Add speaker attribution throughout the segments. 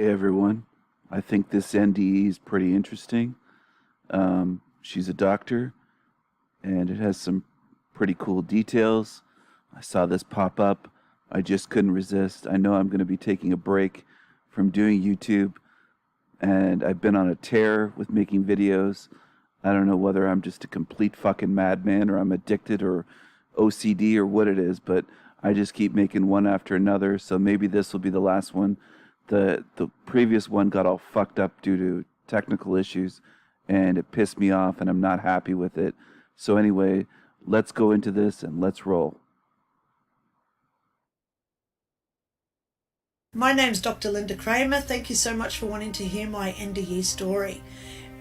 Speaker 1: Hey everyone, I think this NDE is pretty interesting. She's a doctor, and it has some pretty cool details. I saw this pop up. I just couldn't resist. I know I'm going to be taking a break from doing YouTube, and I've been on a tear with making videos. I don't know whether I'm just a complete fucking madman or I'm addicted or OCD or what it is, but I just keep making one after another, so maybe this will be the last one. The previous one got all fucked up due to technical issues, and it pissed me off, and I'm not happy with it. So anyway, let's go into this and let's roll.
Speaker 2: My name's Dr. Linda Kramer. Thank you so much for wanting to hear my NDE story.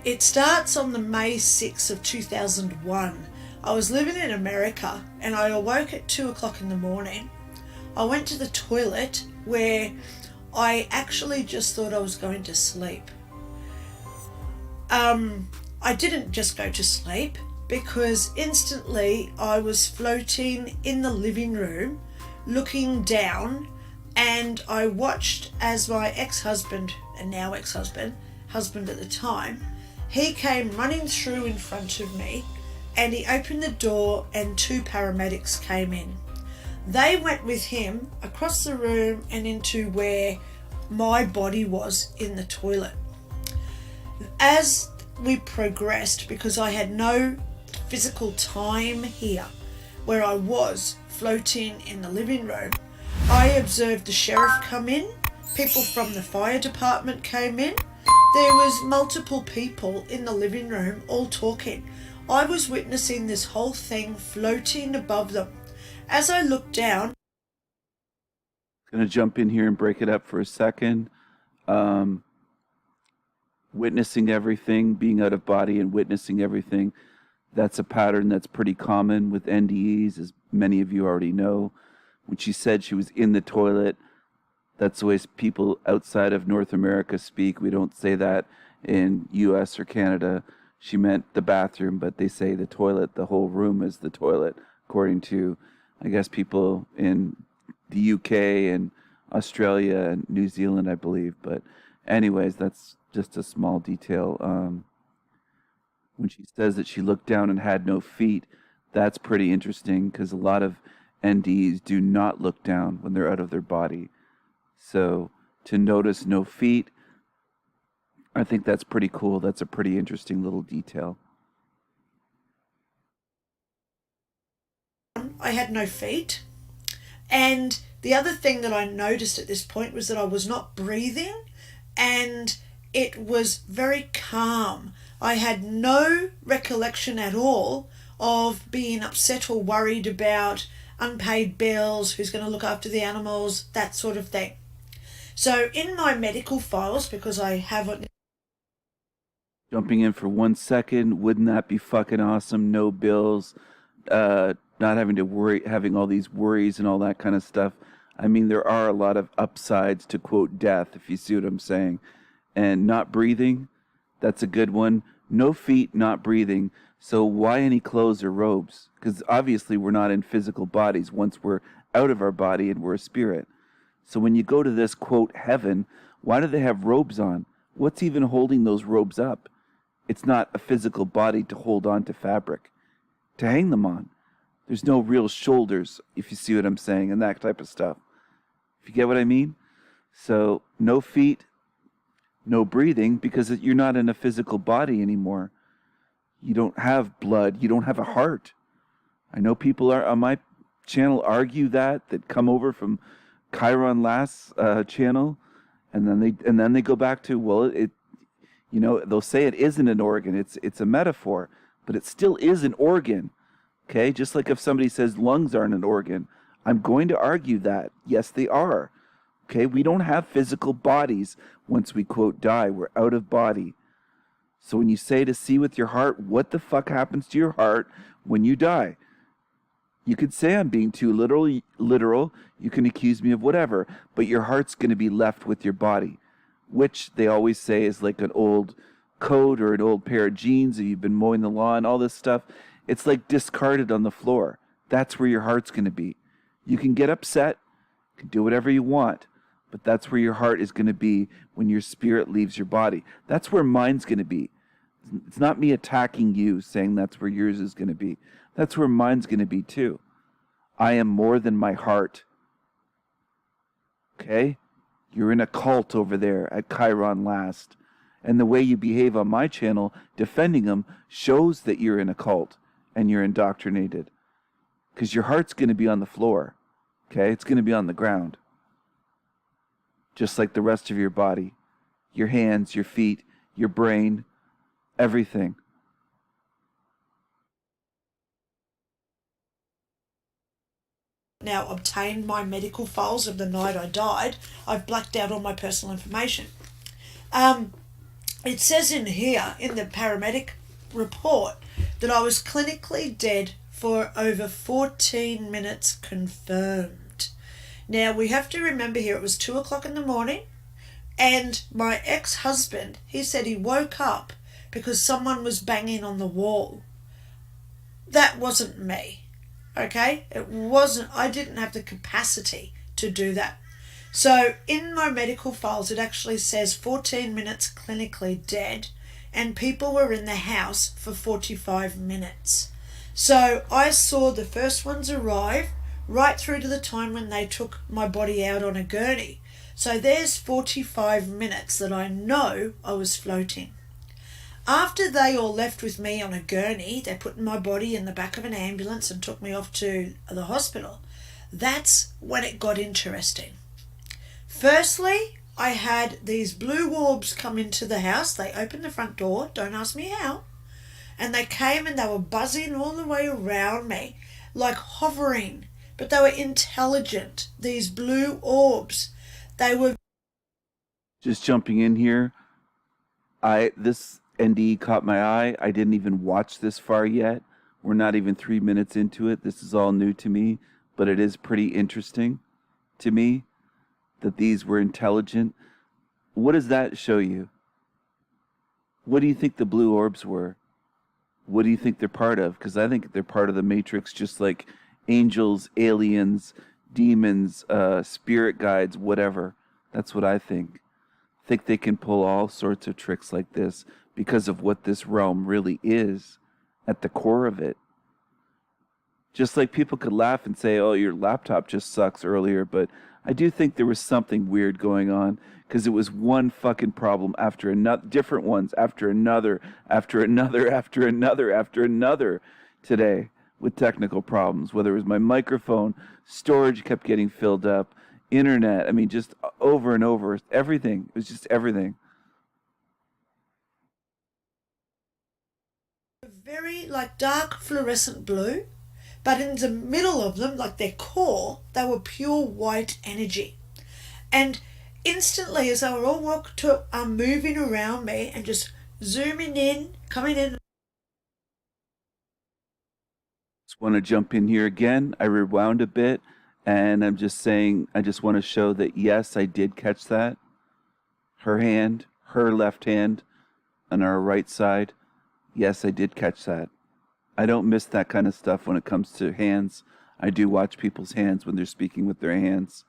Speaker 2: It starts on the May 6th of 2001. I was living in America and I awoke at 2 o'clock in the morning. I went to the toilet where I actually just thought I was going to sleep. I didn't just go to sleep because instantly I was floating in the living room looking down, and I watched as my ex-husband, and now ex-husband, husband at the time, he came running through in front of me and he opened the door and 2 paramedics came in. They went with him across the room and into where my body was in the toilet. As we progressed, because I had no physical time here where I was floating in the living room, I observed the sheriff come in, people from the fire department came in. There was multiple people in the living room all talking. I was witnessing this whole thing floating above them. As I looked down,
Speaker 1: Going to jump in here and break it up for a second. Witnessing everything, being out of body and witnessing everything, that's a pattern that's pretty common with NDEs, as many of you already know. When she said she was in the toilet, that's the way people outside of North America speak. We don't say that in US or Canada. She meant the bathroom, but they say the toilet. The whole room is the toilet, according to, I guess, people in the UK and Australia and New Zealand, I believe. But anyways, that's just a small detail. When she says that she looked down and had no feet, that's pretty interesting because a lot of NDEs do not look down when they're out of their body. So to notice no feet, I think that's pretty cool. That's a pretty interesting little detail.
Speaker 2: I had no feet. And the other thing that I noticed at this point was that I was not breathing, and it was very calm. I had no recollection at all of being upset or worried about unpaid bills, who's going to look after the animals, that sort of thing. So in my medical files, because I have it.
Speaker 1: Jumping in for 1 second, wouldn't that be fucking awesome? No bills, not having to worry, having all these worries and all that kind of stuff. I mean, there are a lot of upsides to, quote, death, if you see what I'm saying. And not breathing, that's a good one. No feet, not breathing. So why any clothes or robes? Because obviously we're not in physical bodies once we're out of our body and we're a spirit. So when you go to this, quote, heaven, why do they have robes on? What's even holding those robes up? It's not a physical body to hold on to fabric, to hang them on. There's no real shoulders, if you see what I'm saying, and that type of stuff. If you get what I mean? So no feet, no breathing, because you're not in a physical body anymore. You don't have blood. You don't have a heart. I know people are on my channel argue that come over from Chiron Last's channel, and then they go back to, well, it, you know, they'll say it isn't an organ. It's a metaphor, but it still is an organ. Okay, just like if somebody says lungs aren't an organ, I'm going to argue that yes, they are. Okay, we don't have physical bodies once we, quote, die. We're out of body. So when you say to see with your heart, what the fuck happens to your heart when you die? You could say I'm being too literal. You can accuse me of whatever, but your heart's going to be left with your body, which they always say is like an old coat or an old pair of jeans if you've been mowing the lawn, all this stuff. It's like discarded on the floor. That's where your heart's going to be. You can get upset, you can do whatever you want, But that's where your heart is going to be when your spirit leaves your body. That's where mine's going to be. It's not me attacking you saying that's where yours is going to be. That's where mine's going to be too. I am more than my heart. Okay? You're in a cult over there at Chiron Last. And the way you behave on my channel, defending them, shows that you're in a cult and you're indoctrinated. Because your heart's going to be on the floor. Okay? It's going to be on the ground. Just like the rest of your body. Your hands, your feet, your brain, everything.
Speaker 2: Now obtained my medical files of the night I died. I've blacked out all my personal information. It says in here, in the paramedic report, that I was clinically dead for over 14 minutes confirmed. Now, we have to remember here, it was 2 o'clock in the morning, and my ex-husband, he said he woke up because someone was banging on the wall. That wasn't me, okay? It wasn't, I didn't have the capacity to do that. So in my medical files, it actually says 14 minutes clinically dead, and people were in the house for 45 minutes. So I saw the first ones arrive right through to the time when they took my body out on a gurney. So there's 45 minutes that I know I was floating. After they all left with me on a gurney, they put my body in the back of an ambulance and took me off to the hospital. That's when it got interesting. Firstly, I had these blue orbs come into the house. They opened the front door, don't ask me how. And they came and they were buzzing all the way around me, like hovering. But they were intelligent, these blue orbs. They were...
Speaker 1: Just jumping in here, this NDE caught my eye. I didn't even watch this far yet. We're not even 3 minutes into it. This is all new to me, but it is pretty interesting to me that these were intelligent. What does that show you? What do you think the blue orbs were? What do you think they're part of? Because I think they're part of the Matrix, just like angels, aliens, demons, spirit guides, whatever. That's what I think. I think they can pull all sorts of tricks like this because of what this realm really is at the core of it. Just like people could laugh and say, oh, your laptop just sucks earlier, but I do think there was something weird going on because it was one fucking problem after another, different ones after another, after another, after another, after another today with technical problems, whether it was my microphone, storage kept getting filled up, internet, I mean, just over and over, everything. It was just everything.
Speaker 2: Very like dark fluorescent blue, but in the middle of them, like their core, they were pure white energy. And instantly, as they were all moving around me and just zooming in, coming in.
Speaker 1: Just want to jump in here again. I rewound a bit, and I'm just saying, I just want to show that yes, I did catch that. Her hand, her left hand, on our right side. Yes, I did catch that. I don't miss that kind of stuff when it comes to hands. I do watch people's hands when they're speaking with their hands.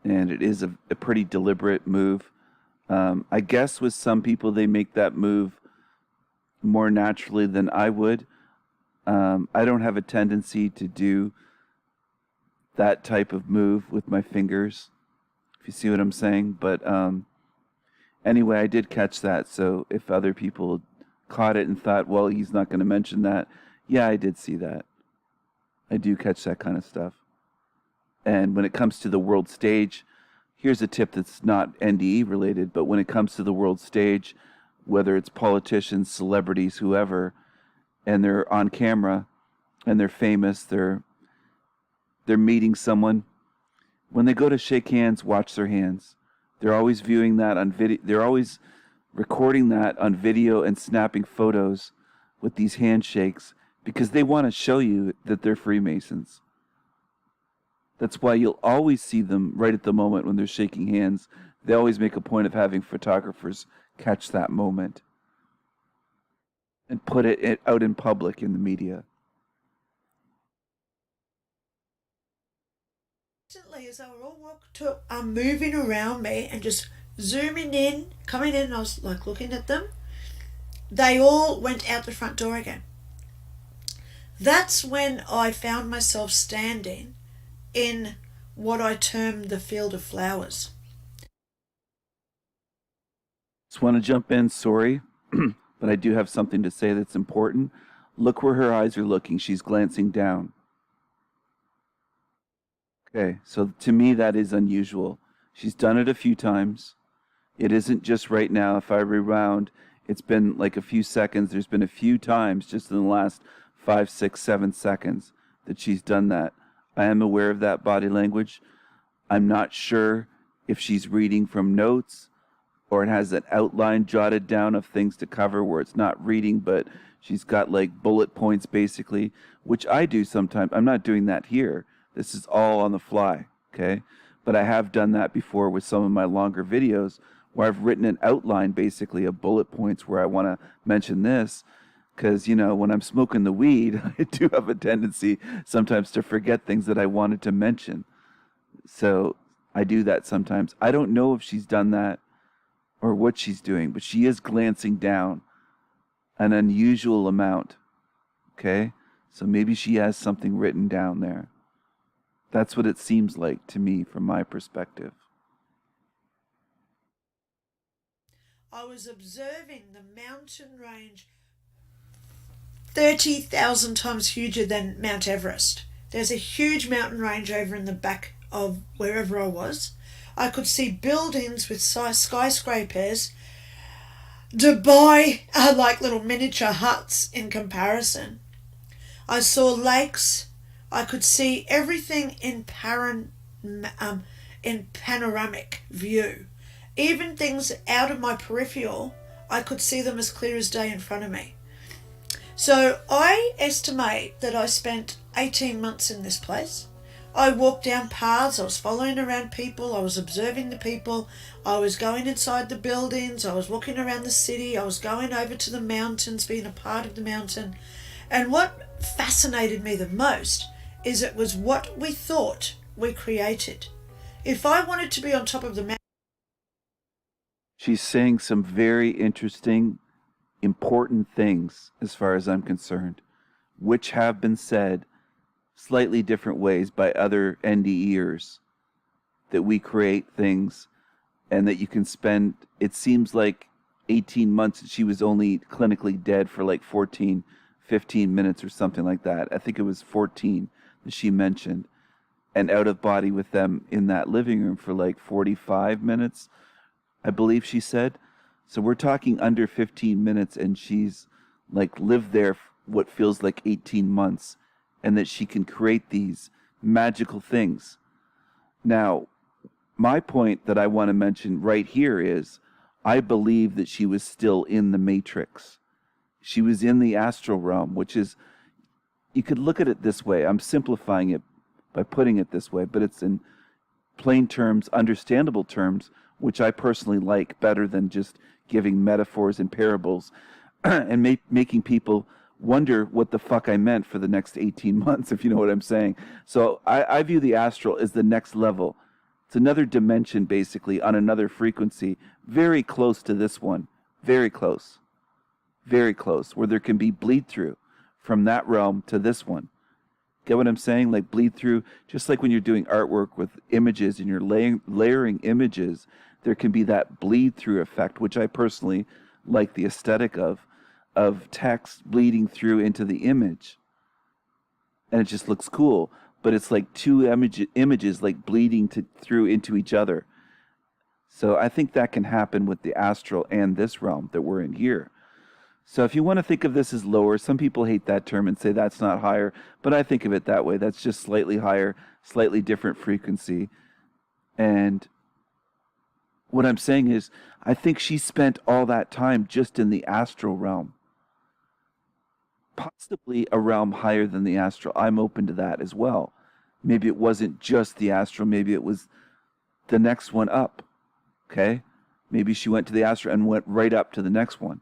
Speaker 1: And it is a pretty deliberate move. I guess with some people, they make that move more naturally than I would. I don't have a tendency to do that type of move with my fingers, if you see what I'm saying. But anyway, I did catch that. So if other people caught it and thought, well, he's not going to mention that. Yeah, I did see that. I do catch that kind of stuff. And when it comes to the world stage, here's a tip that's not NDE related, but when it comes to the world stage, whether it's politicians, celebrities, whoever, and they're on camera and they're famous, they're meeting someone, when they go to shake hands, watch their hands. They're always viewing that on video. They're always recording that on video and snapping photos with these handshakes because they want to show you that they're Freemasons. That's why you'll always see them right at the moment when they're shaking hands. They always make a point of having photographers catch that moment and put it out in public in the media.
Speaker 2: Instantly, as they were all moving around me and just zooming in, coming in, and I was like looking at them. They all went out the front door again. That's when I found myself standing in what I termed the field of flowers.
Speaker 1: Just want to jump in, sorry, but I do have something to say that's important. Look where her eyes are looking. She's glancing down. Okay, so to me that is unusual. She's done it a few times. It isn't just right now. If I rewound, it's been like a few seconds. There's been a few times just in the last 5, 6, 7 seconds that she's done that. I am aware of that body language. I'm not sure if she's reading from notes or it has an outline jotted down of things to cover where it's not reading, but she's got like bullet points basically, which I do sometimes. I'm not doing that here. This is all on the fly, okay? But I have done that before with some of my longer videos where I've written an outline basically of bullet points where I want to mention this. Because, you know, when I'm smoking the weed, I do have a tendency sometimes to forget things that I wanted to mention. So I do that sometimes. I don't know if she's done that or what she's doing, but she is glancing down an unusual amount. Okay? So maybe she has something written down there. That's what it seems like to me from my perspective.
Speaker 2: I was observing the mountain range 30,000 times huger than Mount Everest. There's a huge mountain range over in the back of wherever I was. I could see buildings with skyscrapers. Dubai are like little miniature huts in comparison. I saw lakes. I could see everything in panoramic view. Even things out of my peripheral, I could see them as clear as day in front of me. So I estimate that I spent 18 months in this place. I walked down paths, I was following around people, I was observing the people, I was going inside the buildings, I was walking around the city, I was going over to the mountains, being a part of the mountain. And what fascinated me the most is it was what we thought we created. If I wanted to be on top of the mountain...
Speaker 1: She's saying some very interesting, important things as far as I'm concerned, which have been said slightly different ways by other NDEers, that we create things and that you can spend, it seems like 18 months, she was only clinically dead for like 14, 15 minutes or something like that. I think it was 14 that she mentioned, and out of body with them in that living room for like 45 minutes, I believe she said. So we're talking under 15 minutes, and she's like lived there what feels like 18 months, and that she can create these magical things. Now, my point that I want to mention right here is I believe that she was still in the Matrix. She was in the astral realm, which is, you could look at it this way. I'm simplifying it by putting it this way, but it's in plain terms, understandable terms, which I personally like better than just giving metaphors and parables and making people wonder what the fuck I meant for the next 18 months, if you know what I'm saying. So I view the astral as the next level. It's another dimension, basically, on another frequency, very close to this one. Very close. Very close, where there can be bleed through from that realm to this one. Get what I'm saying? Like bleed through, just like when you're doing artwork with images and you're layering images, there can be that bleed through effect, which I personally like the aesthetic of text bleeding through into the image. And it just looks cool. But it's like two images like bleeding through into each other. So I think that can happen with the astral and this realm that we're in here. So if you want to think of this as lower, some people hate that term and say that's not higher, but I think of it that way. That's just slightly higher, slightly different frequency. And what I'm saying is, I think she spent all that time just in the astral realm. Possibly a realm higher than the astral. I'm open to that as well. Maybe it wasn't just the astral, maybe it was the next one up. Okay? Maybe she went to the astral and went right up to the next one.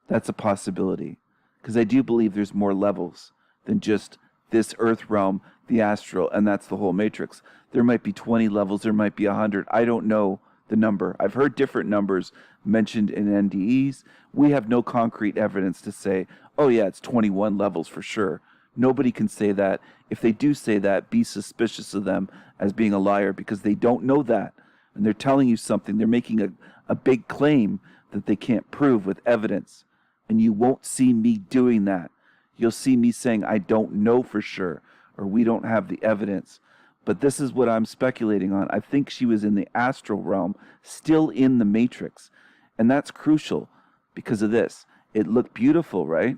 Speaker 1: That's a possibility. Because I do believe there's more levels than just this earth realm, the astral, and that's the whole matrix. There might be 20 levels, there might be 100. I don't know the number. I've heard different numbers mentioned in NDEs. We have no concrete evidence to say, oh yeah, it's 21 levels for sure. Nobody can say that. If they do say that, be suspicious of them as being a liar, because they don't know that. And they're telling you something. They're making a big claim that they can't prove with evidence. And you won't see me doing that. You'll see me saying, I don't know for sure, or we don't have the evidence. But this is what I'm speculating on. I think she was in the astral realm, still in the matrix. And that's crucial because of this. It looked beautiful, right?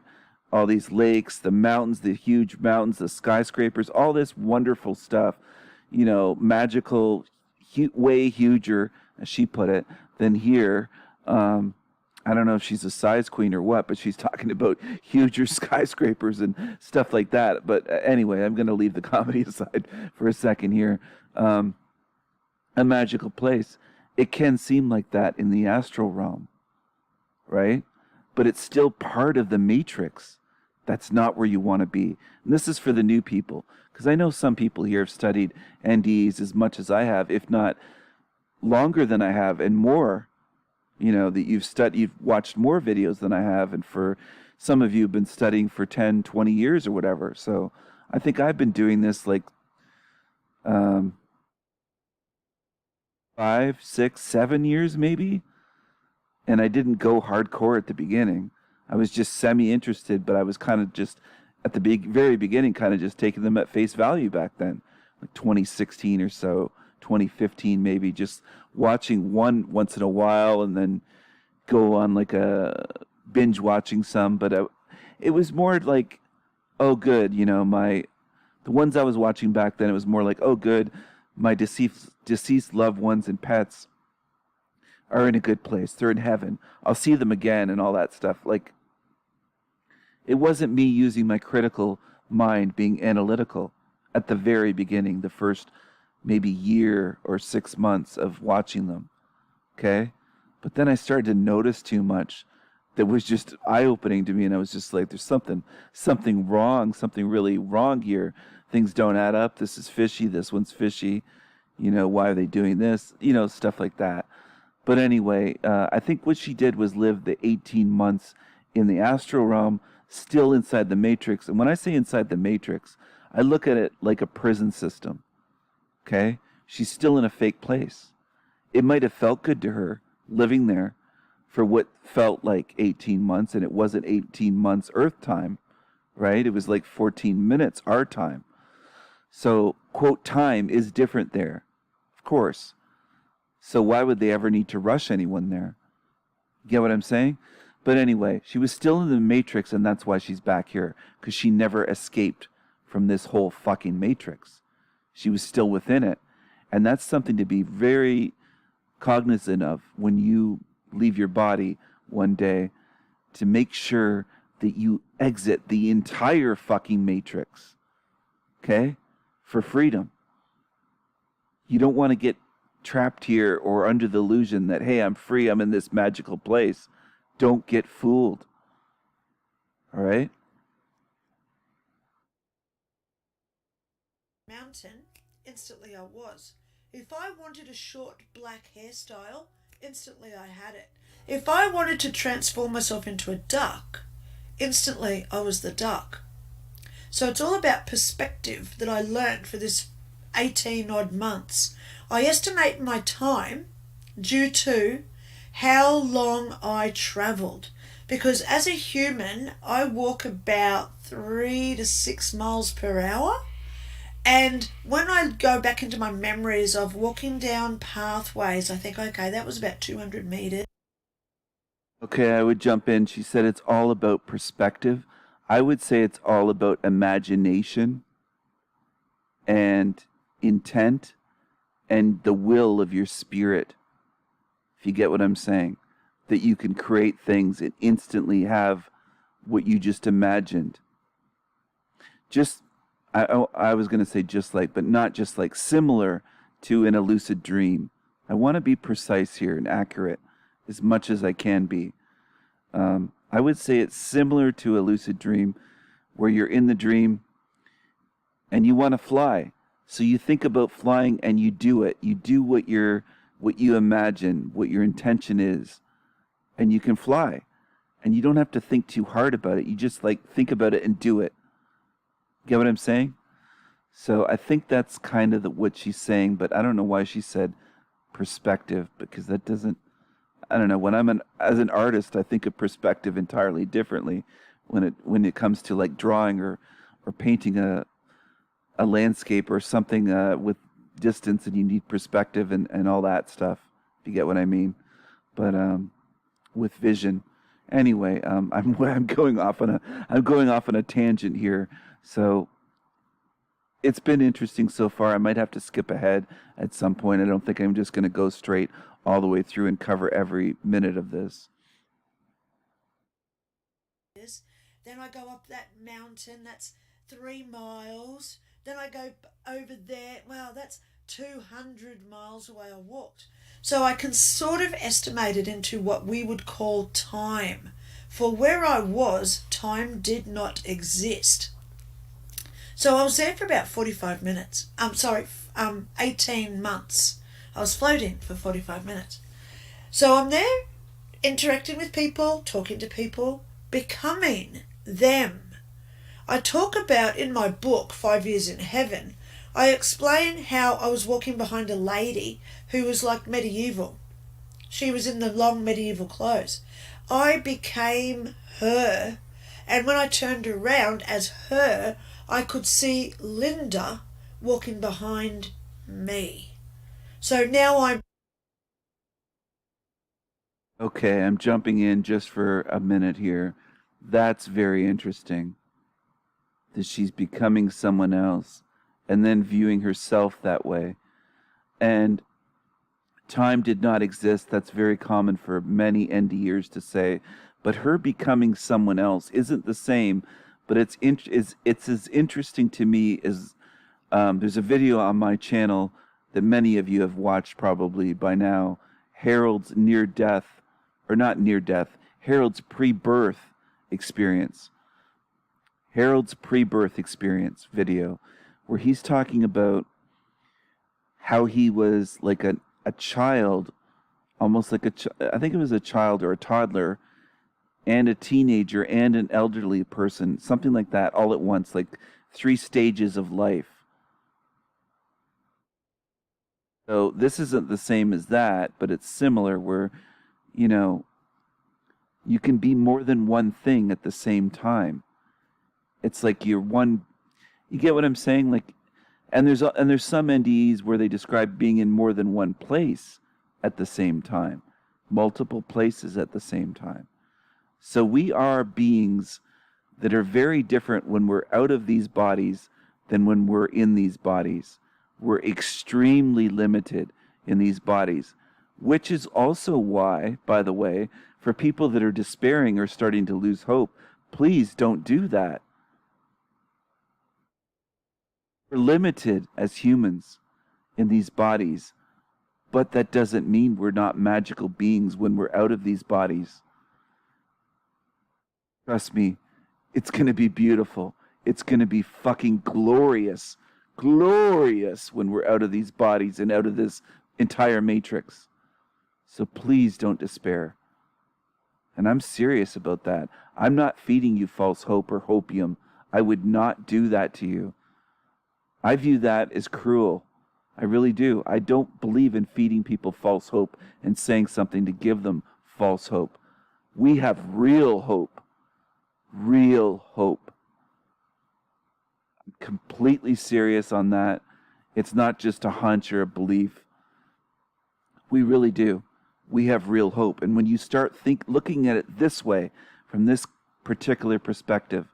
Speaker 1: All these lakes, the mountains, the huge mountains, the skyscrapers, all this wonderful stuff, you know, magical, way huger, as she put it, than here. I don't know if she's a size queen or what, but she's talking about huger skyscrapers and stuff like that. But anyway, I'm going to leave the comedy aside for a second here. A magical place. It can seem like that in the astral realm, right? But it's still part of the matrix. That's not where you want to be. And this is for the new people, because I know some people here have studied NDEs as much as I have, if not longer than I have, and more. You know, that you've watched more videos than I have, and for some of you have been studying for 10, 20 years or whatever. So I think I've been doing this like 5, 6, 7 years maybe. And I didn't go hardcore at the beginning. I was just semi-interested, but I was kind of just, at the very beginning, kind of just taking them at face value back then. Like 2016 or so, 2015 maybe, just watching one once in a while and then go on like a binge watching some. But it was more like, oh good, you know, the ones I was watching back then, it was more like, oh good, my deceased loved ones and pets are in a good place. They're in heaven. I'll see them again and all that stuff. Like, it wasn't me using my critical mind, being analytical at the very beginning, the first maybe year or 6 months of watching them. Okay? But then I started to notice too much that was just eye-opening to me, and I was just like, there's something wrong, something really wrong here. Things don't add up. This is fishy. This one's fishy. You know, why are they doing this? You know, stuff like that. But anyway, I think what she did was live the 18 months in the astral realm, still inside the matrix. And when I say inside the matrix, I look at it like a prison system. Okay? She's still in a fake place. It might have felt good to her living there for what felt like 18 months, and it wasn't 18 months Earth time, right? It was like 14 minutes our time. So, quote, time is different there, of course. So why would they ever need to rush anyone there? Get what I'm saying? But anyway, she was still in the matrix, and that's why she's back here, because she never escaped from this whole fucking matrix. She was still within it. And that's something to be very cognizant of when you leave your body one day, to make sure that you exit the entire fucking matrix. Okay? For freedom. You don't want to get trapped here or under the illusion that, hey, I'm free, I'm in this magical place. Don't get fooled. All right?
Speaker 2: Mountain, instantly I was. If I wanted a short black hairstyle, instantly I had it. If I wanted to transform myself into a duck, instantly I was the duck. So it's all about perspective that I learned for this 18 odd months. I estimate my time due to how long I travelled, because as a human I walk about 3 to 6 miles per hour, and when I go back into my memories of walking down pathways, I think, okay, that was about 200 meters.
Speaker 1: Okay, I would jump in. She said it's all about perspective. I would say it's all about imagination and intent and the will of your spirit, if you get what I'm saying. That you can create things and instantly have what you just imagined. I was going to say just like, but not just like, similar to in a lucid dream. I want to be precise here and accurate as much as I can be. I would say it's similar to a lucid dream, where you're in the dream and you want to fly. So you think about flying and you do it. You do what you imagine, what your intention is, and you can fly. And you don't have to think too hard about it. You just like think about it and do it. Get what I'm saying? So I think that's kind of what she's saying, but I don't know why she said perspective, because that doesn't, I don't know. When as an artist, I think of perspective entirely differently when it comes to like drawing or painting a landscape or something with distance, and you need perspective and all that stuff. If you get what I mean. But with vision, anyway, I'm going off on a tangent here. So it's been interesting so far. I might have to skip ahead at some point. I don't think I'm just going to go straight all the way through and cover every minute of this.
Speaker 2: Then I go up that mountain, that's 3 miles. Then I go over there, wow, that's 200 miles away I walked. So I can sort of estimate it into what we would call time. For where I was, time did not exist. So I was there for about 45 minutes. 18 months. I was floating for 45 minutes. So I'm there interacting with people, talking to people, becoming them. I talk about in my book, 5 Years in Heaven, I explain how I was walking behind a lady who was like medieval. She was in the long medieval clothes. I became her, and when I turned around as her, I could see Linda walking behind me. So now I'm...
Speaker 1: Okay, I'm jumping in just for a minute here. That's very interesting. That she's becoming someone else and then viewing herself that way. And time did not exist. That's very common for many NDErs to say. But her becoming someone else isn't the same. But it's as interesting to me as there's a video on my channel that many of you have watched probably by now. Harold's near-death, or not near-death, Harold's pre-birth experience. Harold's pre-birth experience video, where he's talking about how he was like a child, almost like I think it was a child or a toddler, and a teenager and an elderly person, something like that, all at once, like 3 stages of life. So this isn't the same as that, but it's similar where, you can be more than one thing at the same time. It's like you're one, you get what I'm saying? Like, and there's some NDEs where they describe being in more than one place at the same time, multiple places at the same time. So we are beings that are very different when we're out of these bodies than when we're in these bodies. We're extremely limited in these bodies, which is also why, by the way, for people that are despairing or starting to lose hope, please don't do that. We're limited as humans in these bodies, but that doesn't mean we're not magical beings when we're out of these bodies. Trust me, it's going to be beautiful. It's going to be fucking glorious. Glorious when we're out of these bodies and out of this entire matrix. So please don't despair. And I'm serious about that. I'm not feeding you false hope or hopium. I would not do that to you. I view that as cruel. I really do. I don't believe in feeding people false hope and saying something to give them false hope. We have real hope. Real hope. I'm completely serious on that. It's not just a hunch or a belief. We really do. We have real hope. And when you start looking at it this way, from this particular perspective,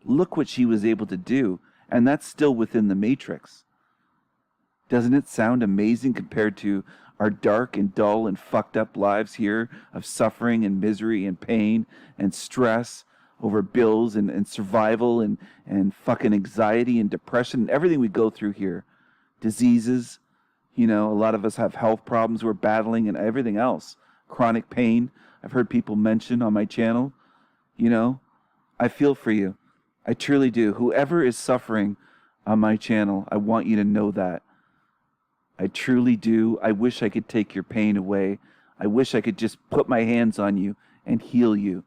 Speaker 1: look what she was able to do. And that's still within the matrix. Doesn't it sound amazing compared to our dark and dull and fucked up lives here of suffering and misery and pain and stress over bills and survival and fucking anxiety and depression and everything we go through here. Diseases, a lot of us have health problems we're battling and everything else. Chronic pain, I've heard people mention on my channel. I feel for you. I truly do. Whoever is suffering on my channel. I want you to know that. I truly do. I wish I could take your pain away. I wish I could just put my hands on you and heal you.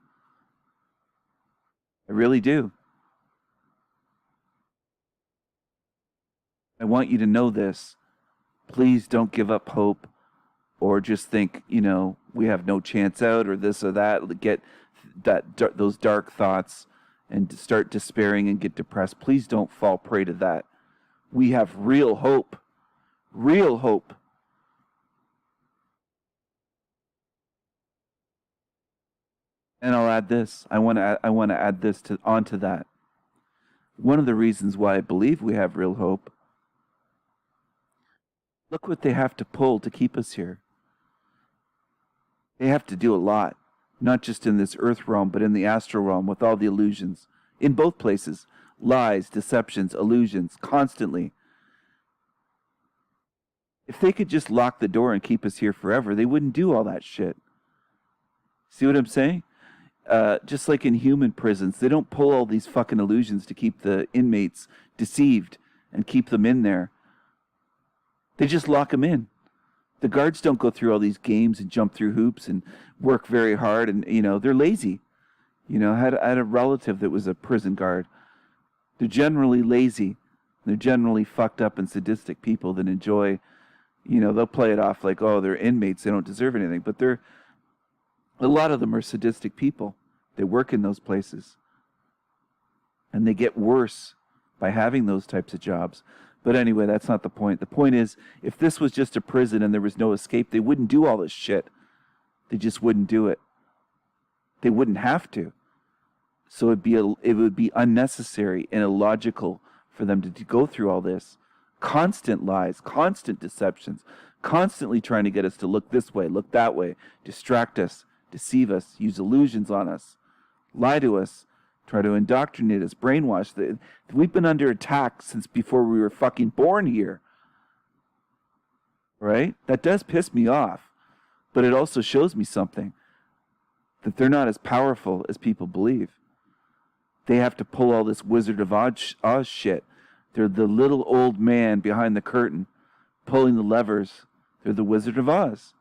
Speaker 1: I really do. I want you to know this. Please don't give up hope or just think, we have no chance out or this or that. Get those dark thoughts and start despairing and get depressed. Please don't fall prey to that. We have real hope. Real hope. And I'll add this. I want to add this onto that. One of the reasons why I believe we have real hope. Look what they have to pull to keep us here. They have to do a lot, not just in this earth realm, but in the astral realm with all the illusions. In both places, lies, deceptions, illusions, constantly. If they could just lock the door and keep us here forever, they wouldn't do all that shit. See what I'm saying? Just like in human prisons, they don't pull all these fucking illusions to keep the inmates deceived and keep them in there. They just lock them in. The guards don't go through all these games and jump through hoops and work very hard, and they're lazy. I had a relative that was a prison guard. They're generally lazy. They're generally fucked up and sadistic people that enjoy, they'll play it off like, oh, they're inmates, they don't deserve anything. But a lot of them are sadistic people. They work in those places. And they get worse by having those types of jobs. But anyway, that's not the point. The point is, if this was just a prison and there was no escape, they wouldn't do all this shit. They just wouldn't do it. They wouldn't have to. So it would be unnecessary and illogical for them to go through all this. Constant lies, constant deceptions, constantly trying to get us to look this way, look that way, distract us, deceive us, use illusions on us, lie to us, try to indoctrinate us, brainwash. We've been under attack since before we were fucking born here. Right? That does piss me off. But it also shows me something. That they're not as powerful as people believe. They have to pull all this Wizard of Oz shit. They're the little old man behind the curtain, pulling the levers. They're the Wizard of Oz.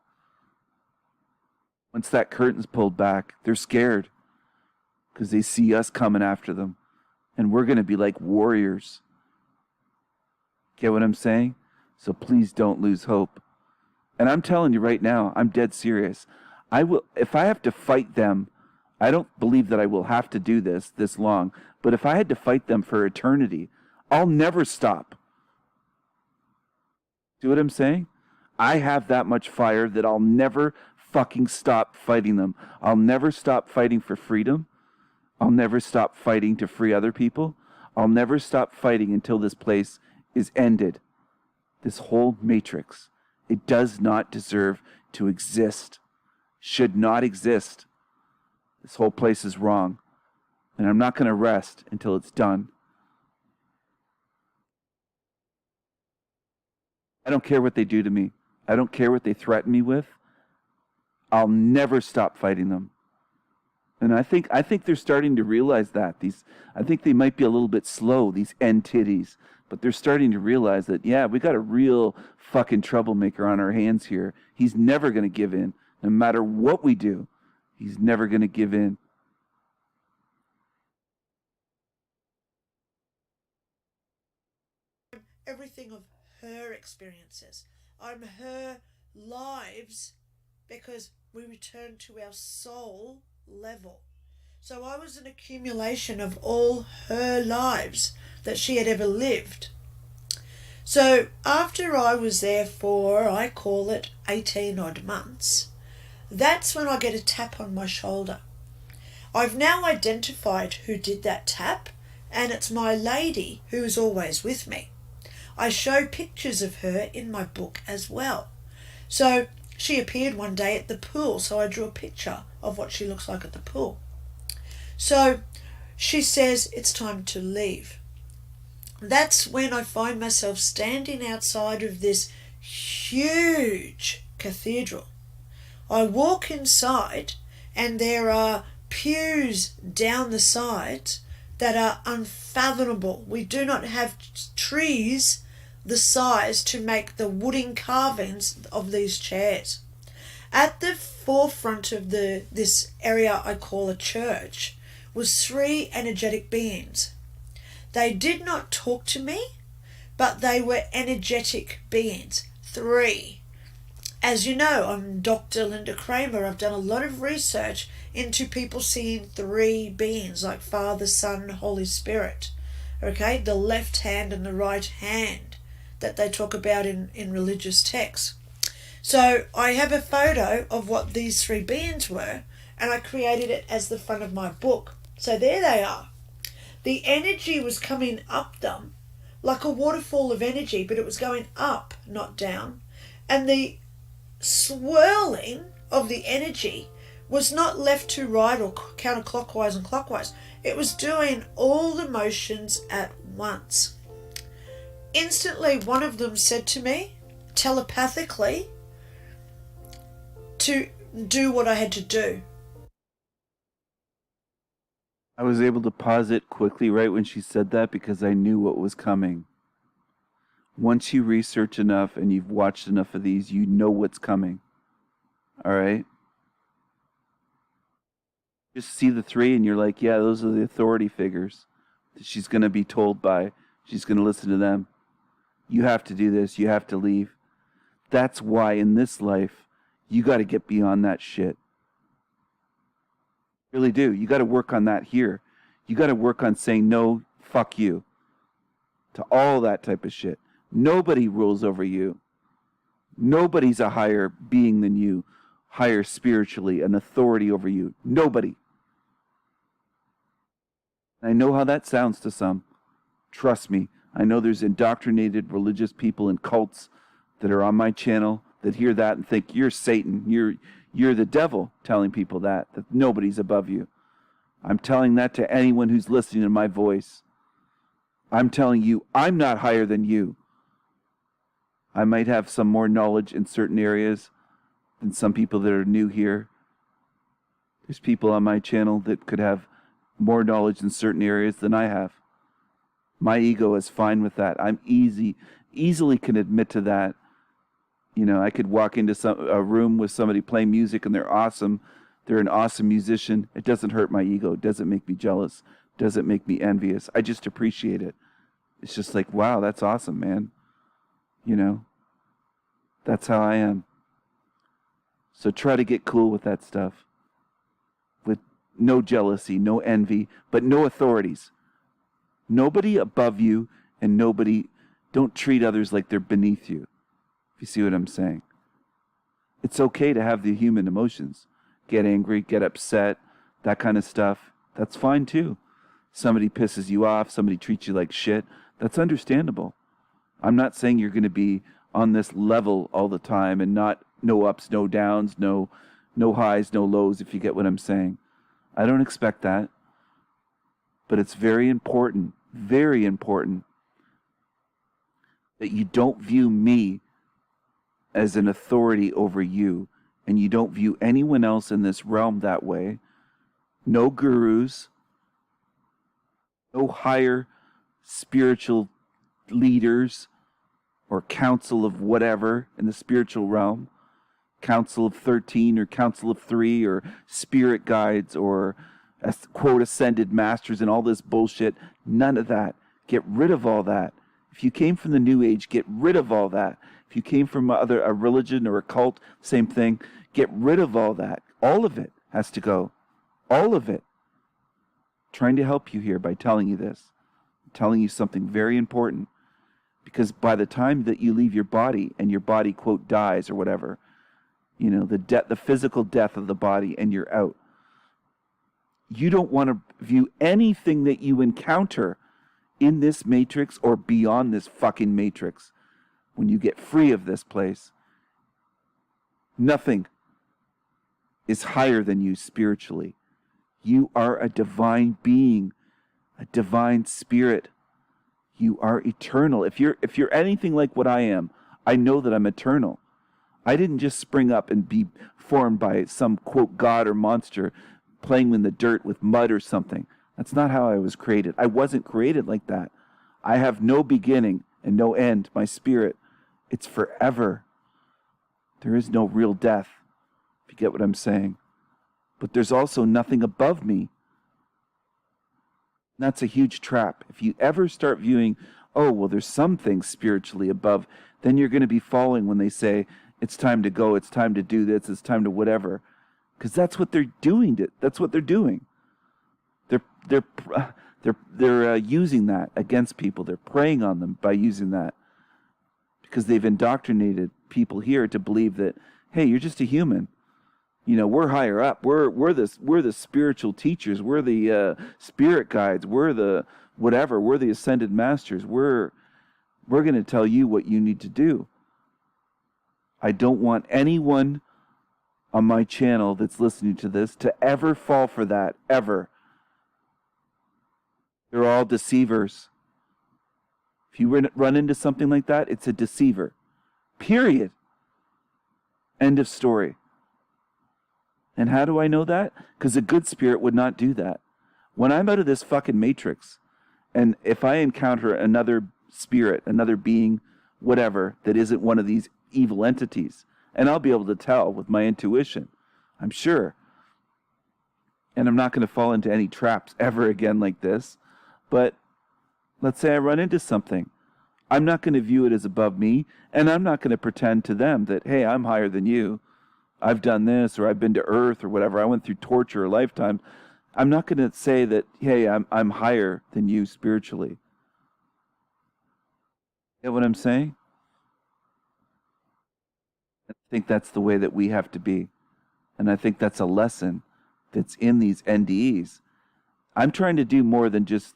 Speaker 1: Once that curtain's pulled back, they're scared. Because they see us coming after them. And we're going to be like warriors. Get what I'm saying? So please don't lose hope. And I'm telling you right now, I'm dead serious. If I have to fight them, I don't believe that I will have to do this long. But if I had to fight them for eternity, I'll never stop. See what I'm saying? I have that much fire that I'll never fucking stop fighting them. I'll never stop fighting for freedom. I'll never stop fighting to free other people. I'll never stop fighting until this place is ended. This whole matrix. It does not deserve to exist. Should not exist. This whole place is wrong. And I'm not going to rest until it's done. I don't care what they do to me. I don't care what they threaten me with. I'll never stop fighting them. And I think they're starting to realize that. I think they might be a little bit slow, these entities, but they're starting to realize that, yeah, we got a real fucking troublemaker on our hands here. He's never going to give in. No matter what we do, he's never going to give in.
Speaker 2: Everything of her experiences. I'm her lives because we return to our soul level. So I was an accumulation of all her lives that she had ever lived. So after I was there for, I call it 18 odd months, that's when I get a tap on my shoulder. I've now identified who did that tap, and it's my lady who is always with me. I show pictures of her in my book as well. So she appeared one day at the pool, so I drew a picture of what she looks like at the pool. So she says it's time to leave. That's when I find myself standing outside of this huge cathedral. I walk inside and there are pews down the sides that are unfathomable. We do not have trees the size to make the wooden carvings of these chairs. At the forefront of this area I call a church was 3 energetic beings. They did not talk to me, but they were energetic beings. 3. As you know, I'm Dr. Linda Kramer. I've done a lot of research into people seeing 3 beings like Father, Son, Holy Spirit. Okay, the left hand and the right hand that they talk about in religious texts. So I have a photo of what these 3 beings were, and I created it as the front of my book. So there they are. The energy was coming up them like a waterfall of energy, but it was going up, not down. And the swirling of the energy was not left to right or counterclockwise and clockwise. It was doing all the motions at once. Instantly, one of them said to me, telepathically, to do what I had to do.
Speaker 1: I was able to pause it quickly right when she said that because I knew what was coming. Once you research enough and you've watched enough of these, you know what's coming. All right? Just see the 3 and you're like, yeah, those are the authority figures that she's going to be told by. She's going to listen to them. You have to do this. You have to leave. That's why in this life, you got to get beyond that shit. Really do. You got to work on that here. You got to work on saying no, fuck you, to all that type of shit. Nobody rules over you. Nobody's a higher being than you, higher spiritually, an authority over you. Nobody. I know how that sounds to some. Trust me. I know there's indoctrinated religious people and cults that are on my channel that hear that and think you're Satan, you're the devil, telling people that nobody's above you. I'm telling that to anyone who's listening to my voice. I'm telling you, I'm not higher than you. I might have some more knowledge in certain areas than some people that are new here. There's people on my channel that could have more knowledge in certain areas than I have. My ego is fine with that. I'm easily can admit to that. You know, I could walk into a room with somebody playing music and they're awesome. They're an awesome musician. It doesn't hurt my ego. It doesn't make me jealous. It doesn't make me envious. I just appreciate it. It's just like, wow, that's awesome, man. You know, that's how I am. So try to get cool with that stuff. With no jealousy, no envy, but no authorities. Nobody above you and don't treat others like they're beneath you. If you see what I'm saying. It's okay to have the human emotions. Get angry, get upset, that kind of stuff. That's fine too. Somebody pisses you off, somebody treats you like shit. That's understandable. I'm not saying you're going to be on this level all the time and no ups, no downs, no highs, no lows, if you get what I'm saying. I don't expect that. But it's very important that you don't view me as an authority over you, and you don't view anyone else in this realm that way. No gurus, no higher spiritual leaders or council of whatever in the spiritual realm, council of 13 or council of 3 or spirit guides or quote ascended masters and all this bullshit. None of that. Get rid of all that. If you came from the New Age, get rid of all that. If you came from a religion or a cult, same thing. Get rid of all that. All of it has to go. All of it. I'm trying to help you here by telling you this. I'm telling you something very important. Because by the time that you leave your body and your body, quote, dies or whatever, you know, the physical death of the body and you're out, you don't want to view anything that you encounter in this matrix or beyond this fucking matrix. When you get free of this place, nothing is higher than you spiritually. You are a divine being, a divine spirit. You are eternal. If you're anything like what I am, I know that I'm eternal. I didn't just spring up and be formed by some, quote, god or monster playing in the dirt with mud or something. That's not how I was created. I wasn't created like that. I have no beginning and no end. My spirit, it's forever. There is no real death, if you get what I'm saying. But there's also nothing above me. That's a huge trap. If you ever start viewing, oh, well, there's some things spiritually above, then you're going to be falling when they say, it's time to go, it's time to do this, it's time to whatever. Because that's what they're doing. That's what they're doing. They're using that against people. They're preying on them by using that. Because they've indoctrinated people here to believe that, hey, you're just a human. You know, we're higher up. We're the spiritual teachers. We're the spirit guides. We're the whatever. We're the ascended masters. We're going to tell you what you need to do. I don't want anyone on my channel that's listening to this to ever fall for that, ever. They're all deceivers. If you run into something like that, it's a deceiver. Period. End of story. And how do I know that? Because a good spirit would not do that. When I'm out of this fucking matrix, and if I encounter another spirit, another being, whatever, that isn't one of these evil entities, and I'll be able to tell with my intuition, I'm sure. And I'm not going to fall into any traps ever again like this. But let's say I run into something. I'm not going to view it as above me, and I'm not going to pretend to them that, hey, I'm higher than you. I've done this, or I've been to Earth, or whatever. I went through torture a lifetime. I'm not going to say that, hey, I'm higher than you spiritually. You know what I'm saying? I think that's the way that we have to be. And I think that's a lesson that's in these NDEs. I'm trying to do more than just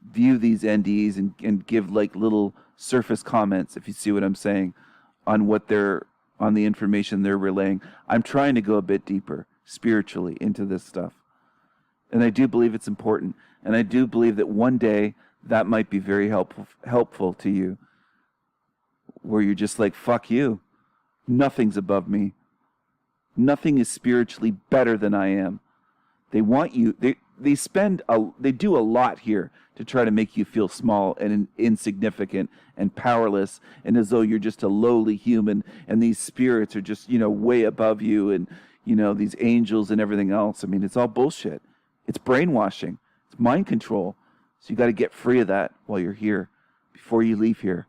Speaker 1: view these NDEs and give like little surface comments, if you see what I'm saying, on what on the information they're relaying. I'm trying to go a bit deeper spiritually into this stuff. And I do believe it's important. And I do believe that one day that might be very helpful to you, where you're just like, fuck you. Nothing's above me. Nothing is spiritually better than I am. They want you, they do a lot here to try to make you feel small and insignificant and powerless, and as though you're just a lowly human, and these spirits are just, way above you, and, these angels and everything else. I mean, it's all bullshit. It's brainwashing. It's mind control. So you got to get free of that while you're here, before you leave here.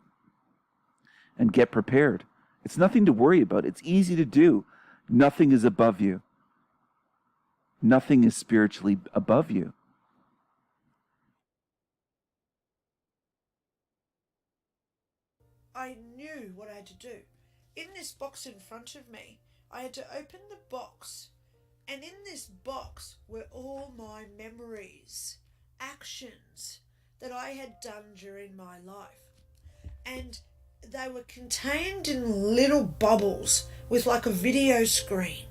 Speaker 1: And get prepared. It's nothing to worry about. It's easy to do. Nothing is above you. Nothing is spiritually above you.
Speaker 2: I knew what I had to do. In this box in front of me, I had to open the box, and in this box were all my memories, actions that I had done during my life. And they were contained in little bubbles with like a video screen.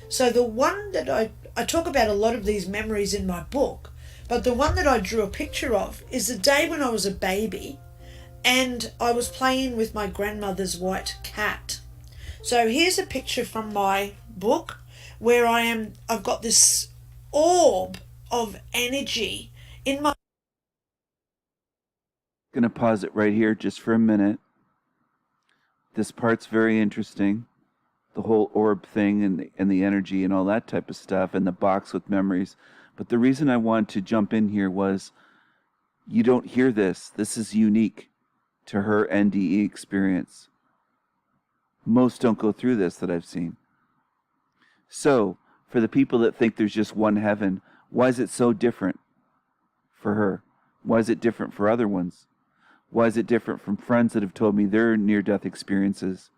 Speaker 2: So the one that I talk about a lot of these memories in my book, but the one that I drew a picture of is the day when I was a baby and I was playing with my grandmother's white cat. So here's a picture from my book where I've got this orb of energy in my...
Speaker 1: I'm going to pause it right here just for a minute. This part's very interesting. The whole orb thing and the energy and all that type of stuff, and the box with memories. But the reason I wanted to jump in here was, you don't hear this. This is unique to her NDE experience. Most don't go through this that I've seen. So, for the people that think there's just one heaven, why is it so different for her? Why is it different for other ones? Why is it different from friends that have told me their near-death experiences,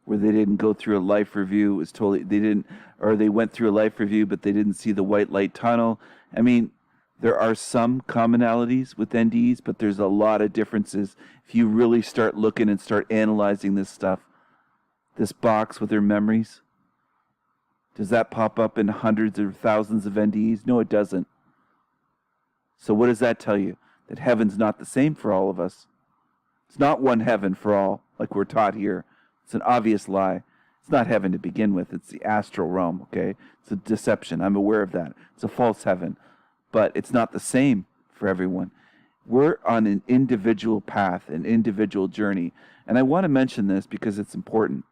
Speaker 1: where they didn't go through a life review, it was totally, they went through a life review, but they didn't see the white light tunnel. I mean, there are some commonalities with NDEs, but there's a lot of differences. If you really start looking and start analyzing this stuff, this box with their memories, does that pop up in hundreds or thousands of NDEs? No, it doesn't. So what does that tell you? That heaven's not the same for all of us. It's not one heaven for all, like we're taught here. It's an obvious lie. It's not heaven to begin with. It's the astral realm, okay? It's a deception. I'm aware of that. It's a false heaven. but it's not the same for everyone. We're on an individual path, an individual journey. And I want to mention this because it's important.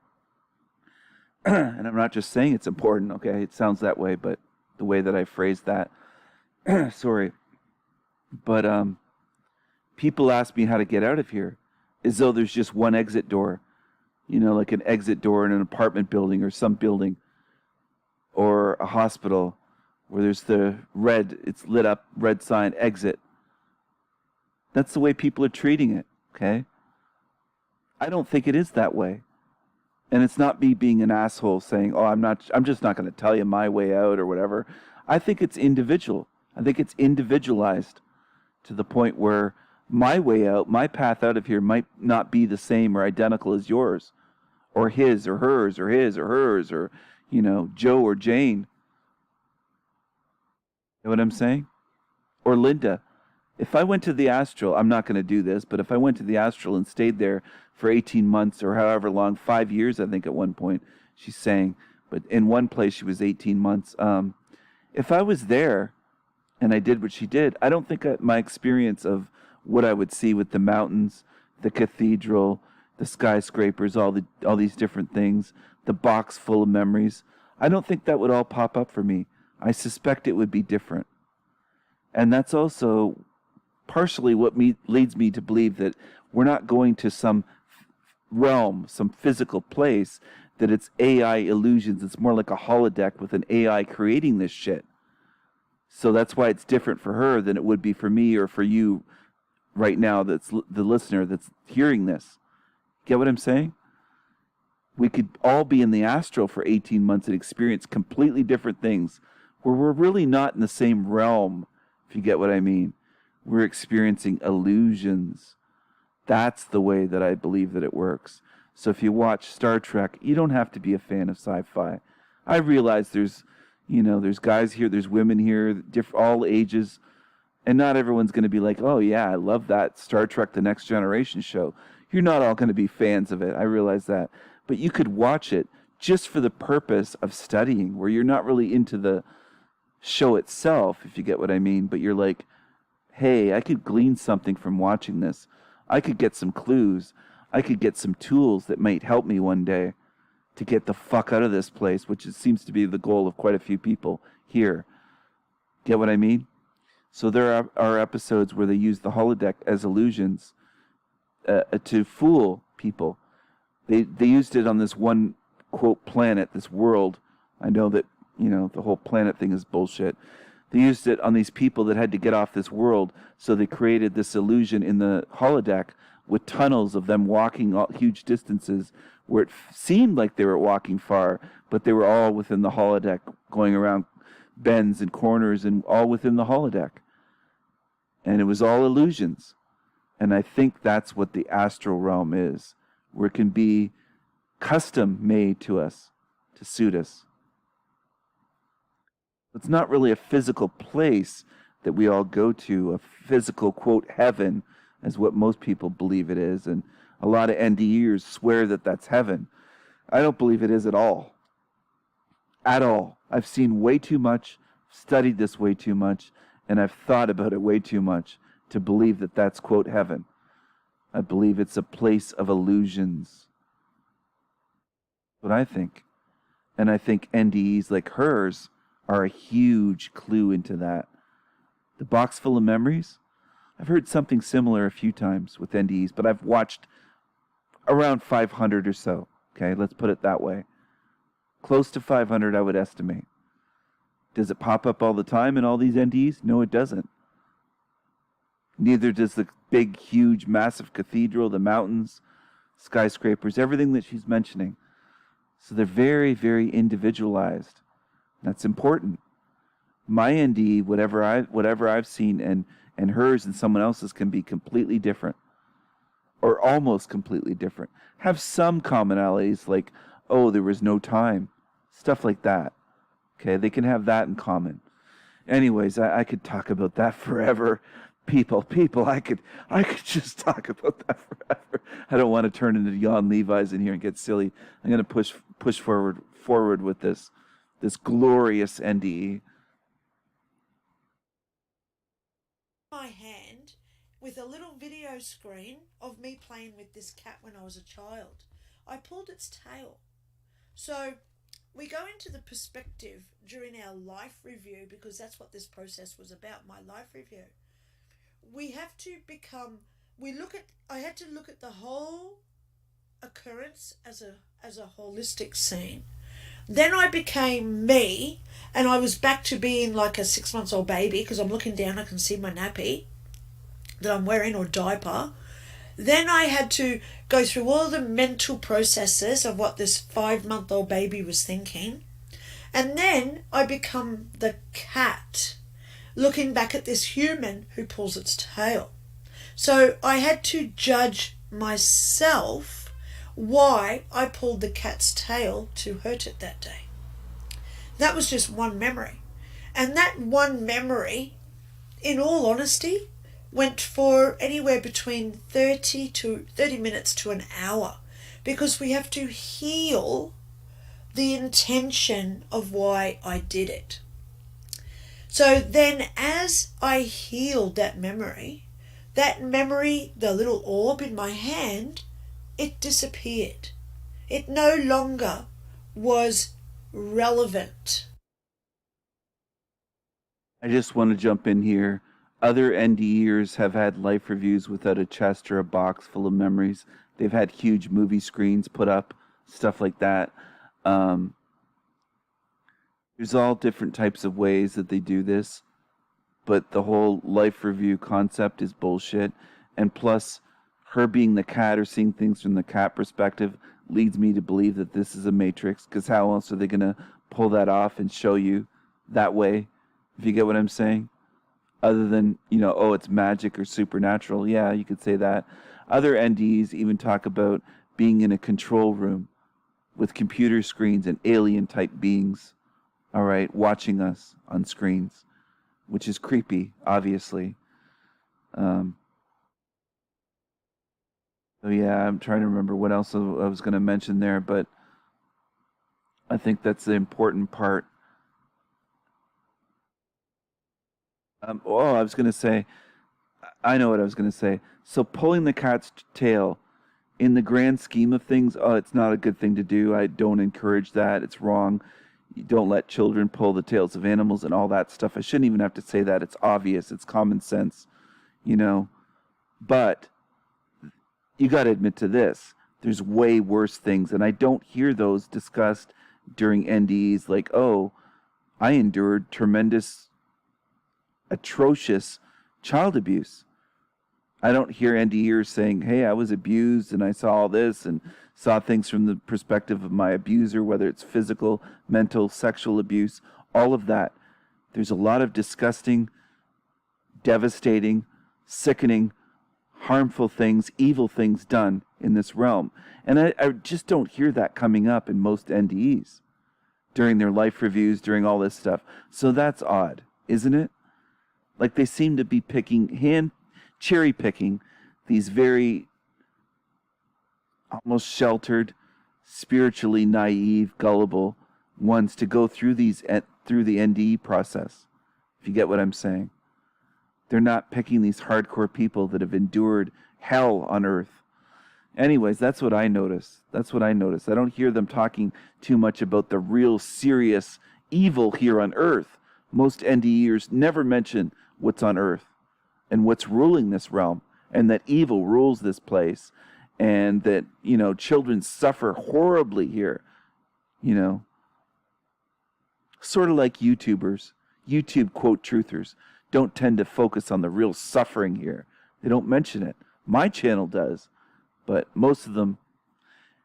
Speaker 1: And I'm not just saying it's important, okay? It sounds that way, but the way that I phrased that, sorry. But people ask me how to get out of here as though there's just one exit door, like an exit door in an apartment building or some building or a hospital where there's it's lit up red sign, exit. That's the way people are treating it, okay? I don't think it is that way. And it's not me being an asshole saying, oh, I'm just not going to tell you my way out or whatever. I think it's individual. I think it's individualized to the point where my way out, my path out of here might not be the same or identical as yours or his or hers or his or hers or, Joe or Jane. You know what I'm saying? Or Linda. If I went to the astral, I'm not going to do this, but if I went to the astral and stayed there for 18 months or however long, 5 years, I think at one point she's saying, but in one place she was 18 months. If I was there and I did what she did, I don't think my experience of what I would see with the mountains, the cathedral, the skyscrapers, all these different things, the box full of memories, I don't think that would all pop up for me. I suspect it would be different. And that's also partially what leads me to believe that we're not going to some realm, some physical place, that it's AI illusions. It's more like a holodeck with an AI creating this shit. So that's why it's different for her than it would be for me or for you right now, that's the listener that's hearing this. Get what I'm saying? We could all be in the astral for 18 months and experience completely different things where we're really not in the same realm, if you get what I mean. We're experiencing illusions. That's the way that I believe that it works. So if you watch Star Trek, you don't have to be a fan of sci-fi. I realize there's guys here, there's women here, all ages, and not everyone's going to be like, oh yeah, I love that Star Trek The Next Generation show. You're not all going to be fans of it. I realize that. But you could watch it just for the purpose of studying, where you're not really into the show itself, if you get what I mean, but you're like, hey, I could glean something from watching this. I could get some clues. I could get some tools that might help me one day to get the fuck out of this place, which seems to be the goal of quite a few people here. Get what I mean? So there are episodes where they use the holodeck as illusions to fool people. They used it on this one, quote, planet, this world. I know that, the whole planet thing is bullshit. They used it on these people that had to get off this world, so they created this illusion in the holodeck with tunnels of them walking huge distances where it seemed like they were walking far, but they were all within the holodeck, going around bends and corners and all within the holodeck. And it was all illusions. And I think that's what the astral realm is, where it can be custom made to us, to suit us. It's not really a physical place that we all go to, a physical, quote, heaven, as what most people believe it is. And a lot of NDEers swear that that's heaven. I don't believe it is at all. At all. I've seen way too much, studied this way too much, and I've thought about it way too much to believe that that's, quote, heaven. I believe it's a place of illusions. That's what I think. And I think NDEs like hers are a huge clue into that. The box full of memories? I've heard something similar a few times with NDEs, but I've watched around 500 or so. Okay, let's put it that way. Close to 500, I would estimate. Does it pop up all the time in all these NDEs? No, it doesn't. Neither does the big, huge, massive cathedral, the mountains, skyscrapers, everything that she's mentioning. So they're very, very individualized. That's important. My NDE, whatever I've seen, and hers and someone else's can be completely different, or almost completely different. Have some commonalities, like, oh, there was no time, stuff like that. Okay, they can have that in common. Anyways, I could talk about that forever. People, I could just talk about that forever. I don't want to turn into Jan Levi's in here and get silly. I'm going to push forward with this glorious NDE.
Speaker 2: with a little video screen of me playing with this cat when I was a child. I pulled its tail. So we go into the perspective during our life review, because that's what this process was about, my life review. We have to become, I had to look at the whole occurrence as a holistic scene. Then I became me, and I was back to being like a 6 months old baby, because I'm looking down, I can see my nappy that I'm wearing, or diaper. Then I had to go through all the mental processes of what this 5-month-old baby was thinking. And then I become the cat, looking back at this human who pulls its tail. So I had to judge myself why I pulled the cat's tail to hurt it that day. That was just one memory. And that one memory, in all honesty, went for anywhere between 30 minutes to an hour, because we have to heal the intention of why I did it. So then as I healed that memory, the little orb in my hand, it disappeared. It no longer was relevant.
Speaker 1: I just want to jump in here. Other NDEers have had life reviews without a chest or a box full of memories. They've had huge movie screens put up, stuff like that. There's all different types of ways that they do this, but the whole life review concept is bullshit. And plus, her being the cat or seeing things from the cat perspective leads me to believe that this is a matrix, because how else are they going to pull that off and show you that way, if you get what I'm saying? Other than, oh, it's magic or supernatural. Yeah, you could say that. Other NDEs even talk about being in a control room with computer screens and alien-type beings, all right, watching us on screens, which is creepy, obviously. So yeah, I'm trying to remember what else I was going to mention there, but I think that's the important part. I was going to say, I know what I was going to say. So pulling the cat's tail, in the grand scheme of things, it's not a good thing to do. I don't encourage that. It's wrong. You don't let children pull the tails of animals and all that stuff. I shouldn't even have to say that. It's obvious. It's common sense, But you got to admit to this. There's way worse things, and I don't hear those discussed during NDEs, like, oh, I endured tremendous, atrocious child abuse. I don't hear NDEers saying, hey, I was abused and I saw all this and saw things from the perspective of my abuser, whether it's physical, mental, sexual abuse, all of that. There's a lot of disgusting, devastating, sickening, harmful things, evil things done in this realm. And I just don't hear that coming up in most NDEs during their life reviews, during all this stuff. So that's odd, isn't it? Like they seem to be cherry picking these very almost sheltered, spiritually naive, gullible ones to go through the NDE process, if you get what I'm saying. They're not picking these hardcore people that have endured hell on earth. Anyways, that's what I notice. I don't hear them talking too much about the real serious evil here on earth. Most NDEers never mention what's on earth and what's ruling this realm, and that evil rules this place, and that, children suffer horribly here, Sort of like YouTubers. YouTube quote truthers don't tend to focus on the real suffering here. They don't mention it. My channel does, but most of them,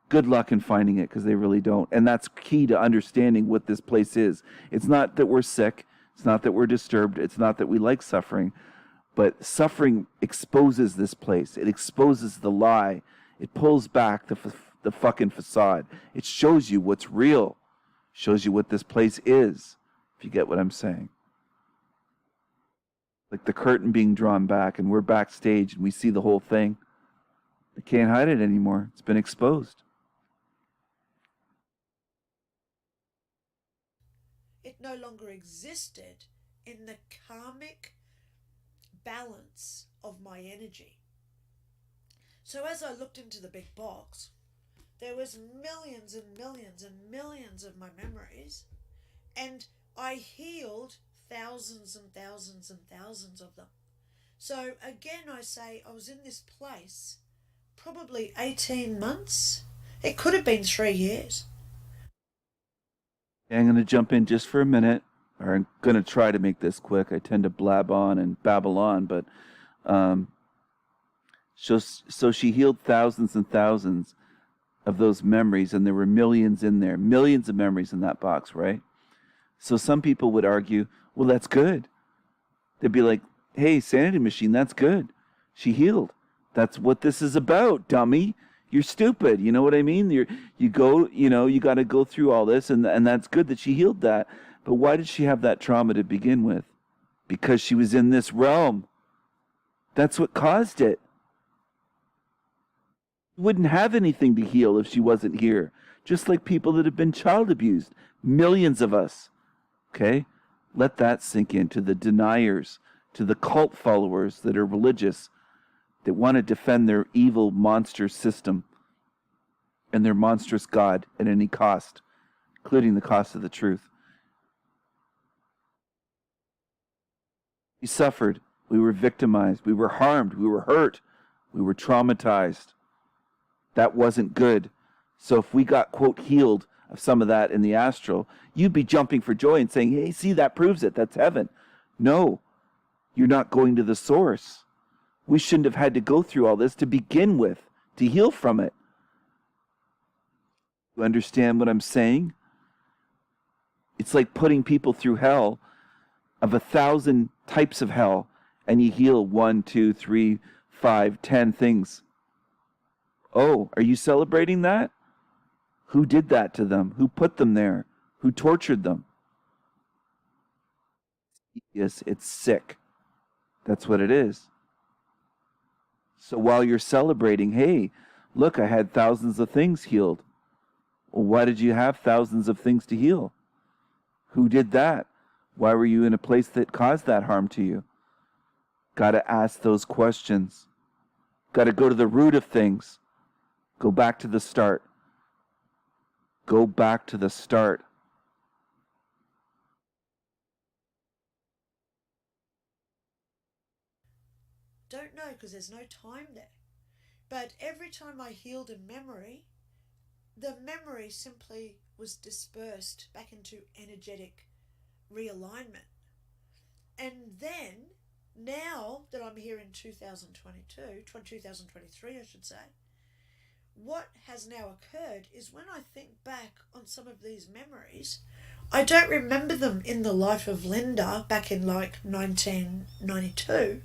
Speaker 1: good luck in finding it, because they really don't. And that's key to understanding what this place is. It's not that we're sick. It's not that we're disturbed. It's not that we like suffering. But suffering exposes this place. It exposes the lie. It pulls back the fucking facade. It shows you what's real. Shows you what this place is, if you get what I'm saying. Like the curtain being drawn back and we're backstage and we see the whole thing. They can't hide it anymore. It's been exposed.
Speaker 2: It no longer existed in the karmic balance of my energy. So as I looked into the big box, there was millions and millions and millions of my memories, and I healed thousands and thousands and thousands of them. So again, I say I was in this place probably 18 months. It could have been 3 years.
Speaker 1: I'm going to jump in just for a minute, or I'm going to try to make this quick. I tend to blab on and babble on, but um, so she healed thousands and thousands of those memories, and there were millions in there, millions of memories in that box, right? So some people would argue, well, that's good. They'd be like, hey, Sanity Machine, that's good. She healed. That's what this is about, dummy. You're stupid. You know what I mean? You got to go through all this, and that's good that she healed that. But why did she have that trauma to begin with? Because she was in this realm. That's what caused it. Wouldn't have anything to heal if she wasn't here. Just like people that have been child abused. Millions of us. Okay? Let that sink in to the deniers, to the cult followers that are religious, that want to defend their evil monster system and their monstrous God at any cost, including the cost of the truth. We suffered. We were victimized. We were harmed. We were hurt. We were traumatized. That wasn't good. So if we got, quote, healed of some of that in the astral, you'd be jumping for joy and saying, hey, see, that proves it. That's heaven. No, you're not going to the source. We shouldn't have had to go through all this to begin with, to heal from it. You understand what I'm saying? It's like putting people through hell of 1,000 types of hell, and you heal 1, 2, 3, 5, 10 things. Oh, are you celebrating that? Who did that to them? Who put them there? Who tortured them? Yes, it's sick. That's what it is. So while you're celebrating, hey, look, I had thousands of things healed. Well, why did you have thousands of things to heal? Who did that? Why were you in a place that caused that harm to you? Got to ask those questions. Got to go to the root of things. Go back to the start. Go back to the start.
Speaker 2: Don't know because there's no time there. But every time I healed a memory, the memory simply was dispersed back into energetic realignment. And then, now that I'm here in 2023, I should say, what has now occurred is when I think back on some of these memories, I don't remember them in the life of Linda back in like 1992.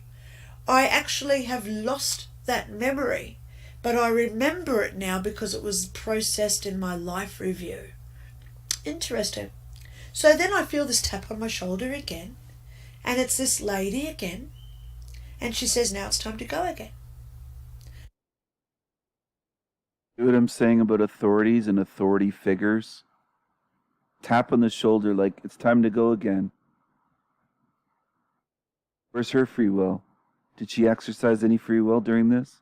Speaker 2: I actually have lost that memory, but I remember it now because it was processed in my life review. Interesting. So then I feel this tap on my shoulder again, and it's this lady again, and she says, now it's time to go again.
Speaker 1: See what I'm saying about authorities and authority figures? Tap on the shoulder like it's time to go again. Where's her free will? Did she exercise any free will during this?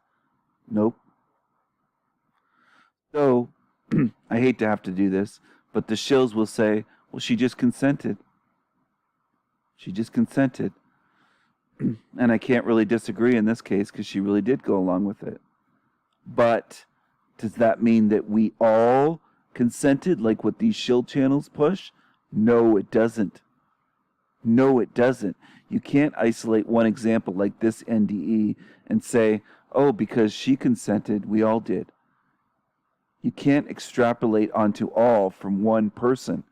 Speaker 1: Nope. So, I hate to have to do this, but the shills will say, well, she just consented. She just consented. And I can't really disagree in this case because she really did go along with it. But does that mean that we all consented like what these shill channels push? No, it doesn't. No, it doesn't. You can't isolate one example like this NDE and say, oh, because she consented, we all did. You can't extrapolate onto all from one person.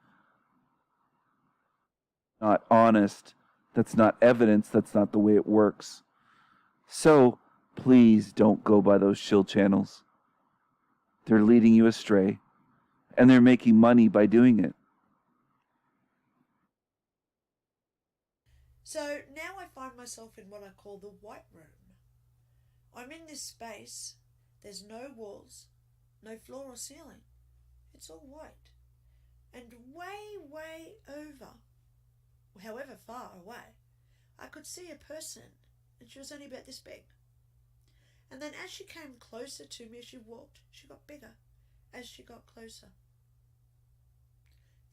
Speaker 1: Not honest. That's not evidence. That's not the way it works. So, please don't go by those shill channels. They're leading you astray. And they're making money by doing it.
Speaker 2: So now I find myself in what I call the white room. I'm in this space. There's no walls, no floor or ceiling. It's all white. And way, way over, however far away, I could see a person and she was only about this big. And then as she came closer to me, as she walked, she got bigger as she got closer.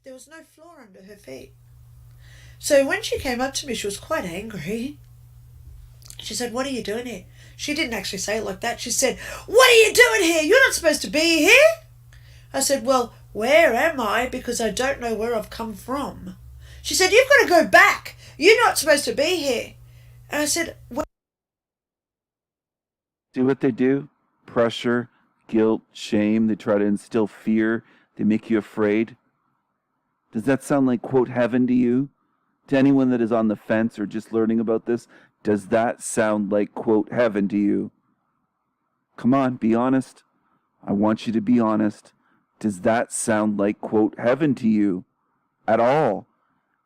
Speaker 2: There was no floor under her feet. So when she came up to me, she was quite angry. She said, "What are you doing here?" She didn't actually say it like that. She said, "What are you doing here? You're not supposed to be here." I said, "Well, where am I? Because I don't know where I've come from." She said, "You've got to go back. You're not supposed to be here." And I said, "Well."
Speaker 1: See what they do? Pressure, guilt, shame. They try to instill fear. They make you afraid. Does that sound like, quote, heaven to you? To anyone that is on the fence or just learning about this, does that sound like, quote, heaven to you? Come on, be honest. I want you to be honest. Does that sound like, quote, heaven to you at all?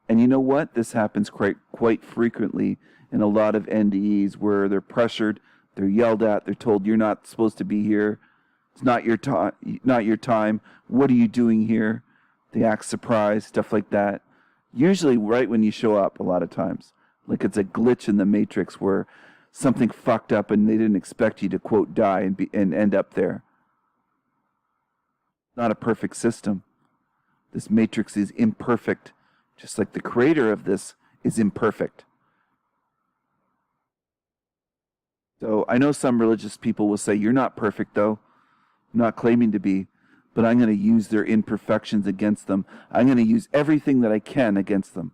Speaker 1: And you know what? This happens quite frequently in a lot of NDEs where they're pressured, they're yelled at, they're told you're not supposed to be here. It's not your time. What are you doing here? They act surprised, stuff like that. Usually right when you show up a lot of times. Like it's a glitch in the matrix where something fucked up and they didn't expect you to, quote, die and end up there. Not a perfect system. This matrix is imperfect, just like the creator of this is imperfect. So I know some religious people will say, "You're not perfect though." I'm not claiming to be, but I'm going to use their imperfections against them. I'm going to use everything that I can against them.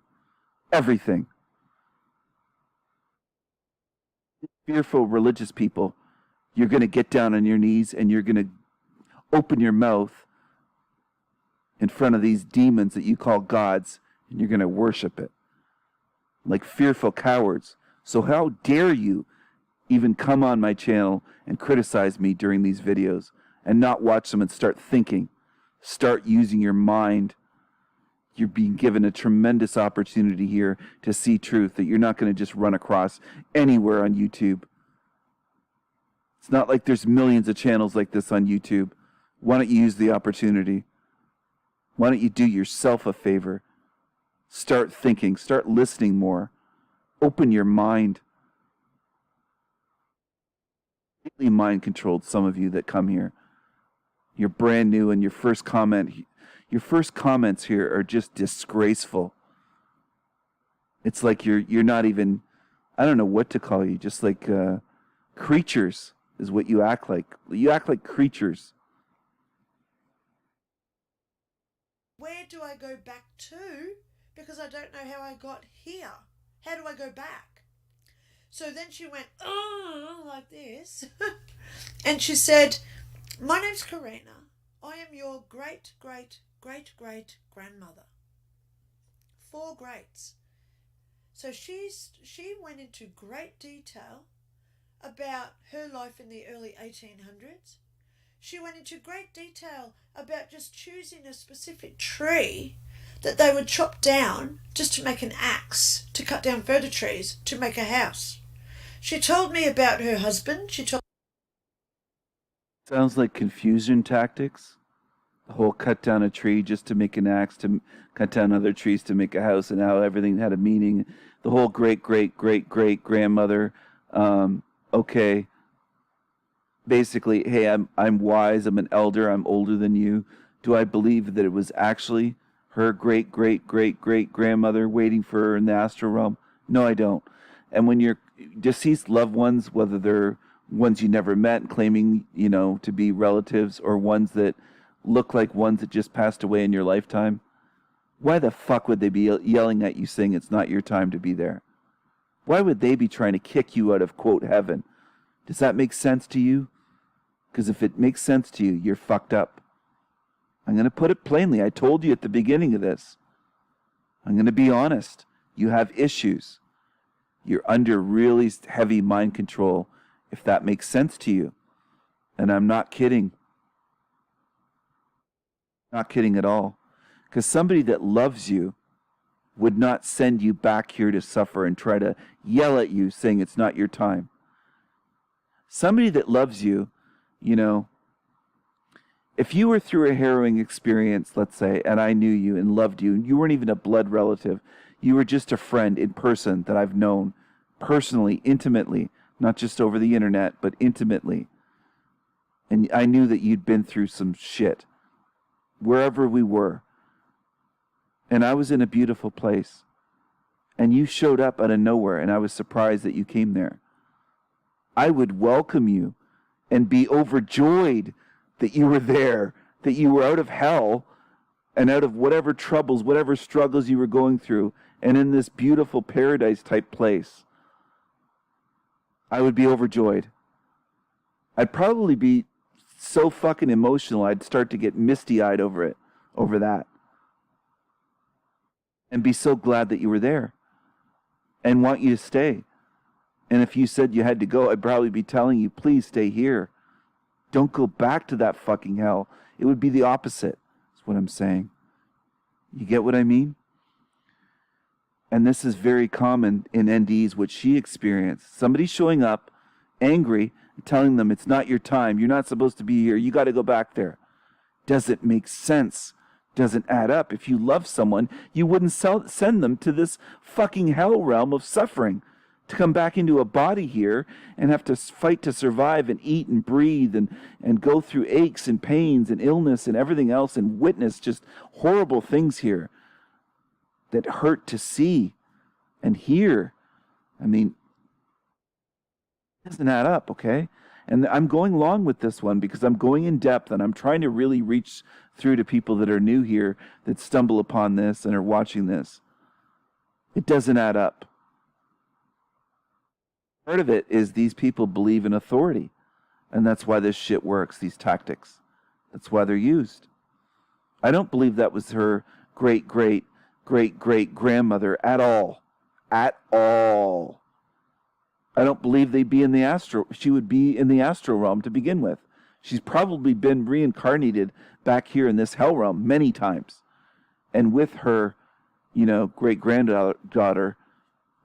Speaker 1: Everything. Fearful religious people, you're going to get down on your knees and you're going to open your mouth in front of these demons that you call gods, and you're going to worship it. Like fearful cowards. So how dare you even come on my channel and criticize me during these videos and not watch them and start thinking. Start using your mind. You're being given a tremendous opportunity here to see truth that you're not going to just run across anywhere on YouTube. It's not like there's millions of channels like this on YouTube. Why don't you use the opportunity? Why don't you do yourself a favor? Start thinking. Start listening more. Open your mind. Completely mind controlled, some of you that come here. You're brand new and your first comments here are just disgraceful. It's like you're not even, I don't know what to call you, just like creatures is what you act like. You act like creatures.
Speaker 2: Where do I go back to? Because I don't know how I got here. How do I go back? So then she went, "Oh," like this. And she said, "My name's Karina. I am your great, great, great, great grandmother." 4 greats. So she went into great detail about her life in the early 1800s. She went into great detail about just choosing a specific tree that they would chop down just to make an axe, to cut down further trees, to make a house. She told me about her husband.
Speaker 1: Sounds like confusion tactics. The whole cut down a tree just to make an axe, to cut down other trees to make a house, and how everything had a meaning. The whole great, great, great, great grandmother. Okay. Basically, hey, I'm wise, I'm an elder, I'm older than you. Do I believe that it was actually her great, great, great, great grandmother waiting for her in the astral realm? No, I don't. And when your deceased loved ones, whether they're ones you never met and claiming, to be relatives, or ones that look like ones that just passed away in your lifetime, why the fuck would they be yelling at you saying it's not your time to be there? Why would they be trying to kick you out of, quote, heaven? Does that make sense to you? Because if it makes sense to you, you're fucked up. I'm going to put it plainly. I told you at the beginning of this. I'm going to be honest. You have issues. You're under really heavy mind control, if that makes sense to you. And I'm not kidding. Not kidding at all. Because somebody that loves you would not send you back here to suffer and try to yell at you saying it's not your time. Somebody that loves you, if you were through a harrowing experience, let's say, and I knew you and loved you, and you weren't even a blood relative, you were just a friend in person that I've known personally, intimately, not just over the internet, but intimately. And I knew that you'd been through some shit, wherever we were. And I was in a beautiful place. And you showed up out of nowhere, and I was surprised that you came there. I would welcome you and be overjoyed that you were there, that you were out of hell and out of whatever troubles, whatever struggles you were going through, and in this beautiful paradise-type place. I would be overjoyed. I'd probably be so fucking emotional, I'd start to get misty-eyed over that. And be so glad that you were there. And want you to stay. And if you said you had to go, I'd probably be telling you, please stay here. Don't go back to that fucking hell. It would be the opposite, is what I'm saying. You get what I mean? And this is very common in NDEs, what she experienced. Somebody showing up, angry, and telling them it's not your time, you're not supposed to be here, you got to go back there. Doesn't make sense. Doesn't add up. If you love someone, you wouldn't send them to this fucking hell realm of suffering, to come back into a body here and have to fight to survive and eat and breathe and go through aches and pains and illness and everything else and witness just horrible things here that hurt to see and hear. I mean, it doesn't add up, okay? And I'm going long with this one because I'm going in depth and I'm trying to really reach through to people that are new here that stumble upon this and are watching this. It doesn't add up. Part of it is these people believe in authority. And that's why this shit works, these tactics. That's why they're used. I don't believe that was her great-great-great-great-grandmother at all. At all. I don't believe she would be in the astral realm to begin with. She's probably been reincarnated back here in this hell realm many times. And with her, great-granddaughter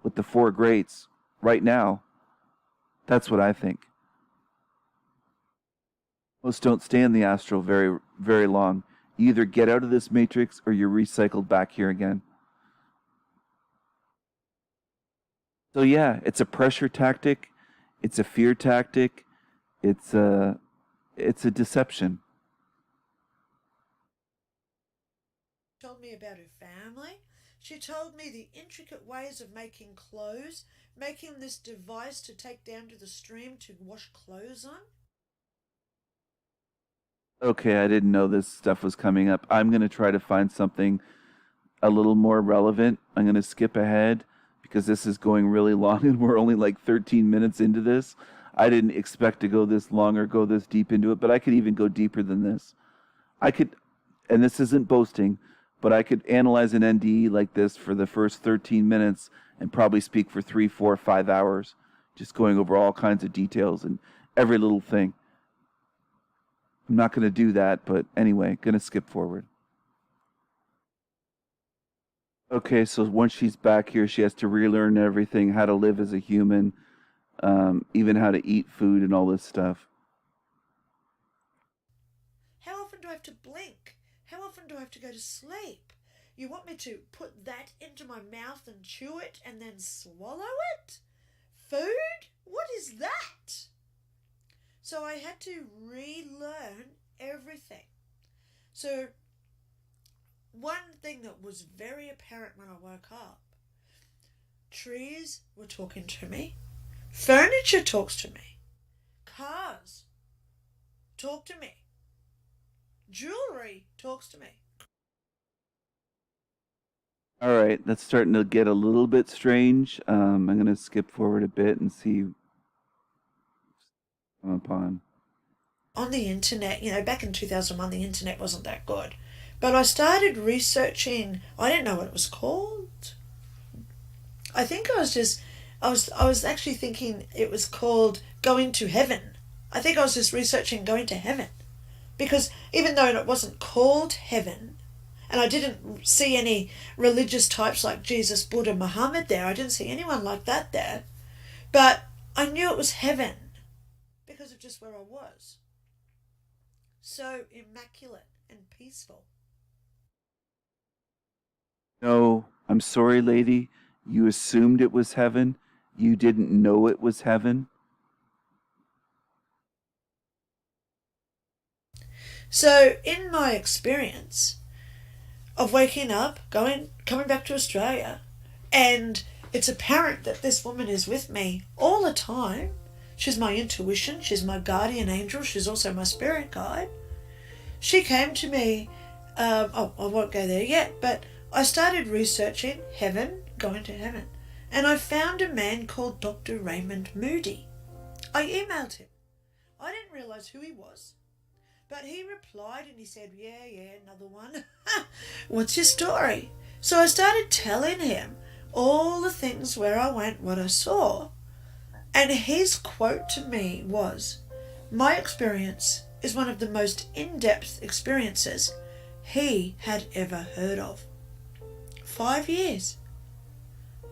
Speaker 1: with the 4 greats right now, that's what I think. Most don't stay in the astral very, very long. You either get out of this matrix or you're recycled back here again. So yeah, it's a pressure tactic, it's a fear tactic, it's a deception.
Speaker 2: She told me about her family. She told me the intricate ways of making clothes, making this device to take down to the stream to wash clothes on.
Speaker 1: Okay, I didn't know this stuff was coming up. I'm going to try to find something a little more relevant. I'm going to skip ahead because this is going really long and we're only like 13 minutes into this. I didn't expect to go this long or go this deep into it, but I could even go deeper than this. And this isn't boasting, but I could analyze an NDE like this for the first 13 minutes and probably speak for 3, 4, 5 hours, just going over all kinds of details and every little thing. I'm not going to do that, but anyway, going to skip forward. Okay, so once she's back here, she has to relearn everything, how to live as a human, even how to eat food and all this stuff.
Speaker 2: How often do I have to blink? How often do I have to go to sleep? You want me to put that into my mouth and chew it and then swallow it? Food? What is that? So I had to relearn everything. So one thing that was very apparent when I woke up, trees were talking to me, furniture talks to me, cars talk to me, jewelry talks to me.
Speaker 1: All right, that's starting to get a little bit strange. I'm going to skip forward a bit and see upon.
Speaker 2: On the internet, back in 2001, the internet wasn't that good. But I started researching, I didn't know what it was called. I think I was actually thinking it was called Going to Heaven. I think I was just researching going to heaven. Because even though it wasn't called heaven, and I didn't see any religious types like Jesus, Buddha, Muhammad there, I didn't see anyone like that there, but I knew it was heaven because of just where I was. So immaculate and peaceful.
Speaker 1: No, I'm sorry, lady. You assumed it was heaven, you didn't know it was heaven?
Speaker 2: So, in my experience of waking up, coming back to Australia, and it's apparent that this woman is with me all the time. She's my intuition, she's my guardian angel, she's also my spirit guide. She came to me, I won't go there yet, but I started researching heaven, going to heaven, and I found a man called Dr. Raymond Moody. I emailed him. I didn't realise who he was, but he replied and he said, yeah, another one. What's your story? So I started telling him all the things where I went, what I saw. And his quote to me was, my experience is one of the most in-depth experiences he had ever heard of. 5 years.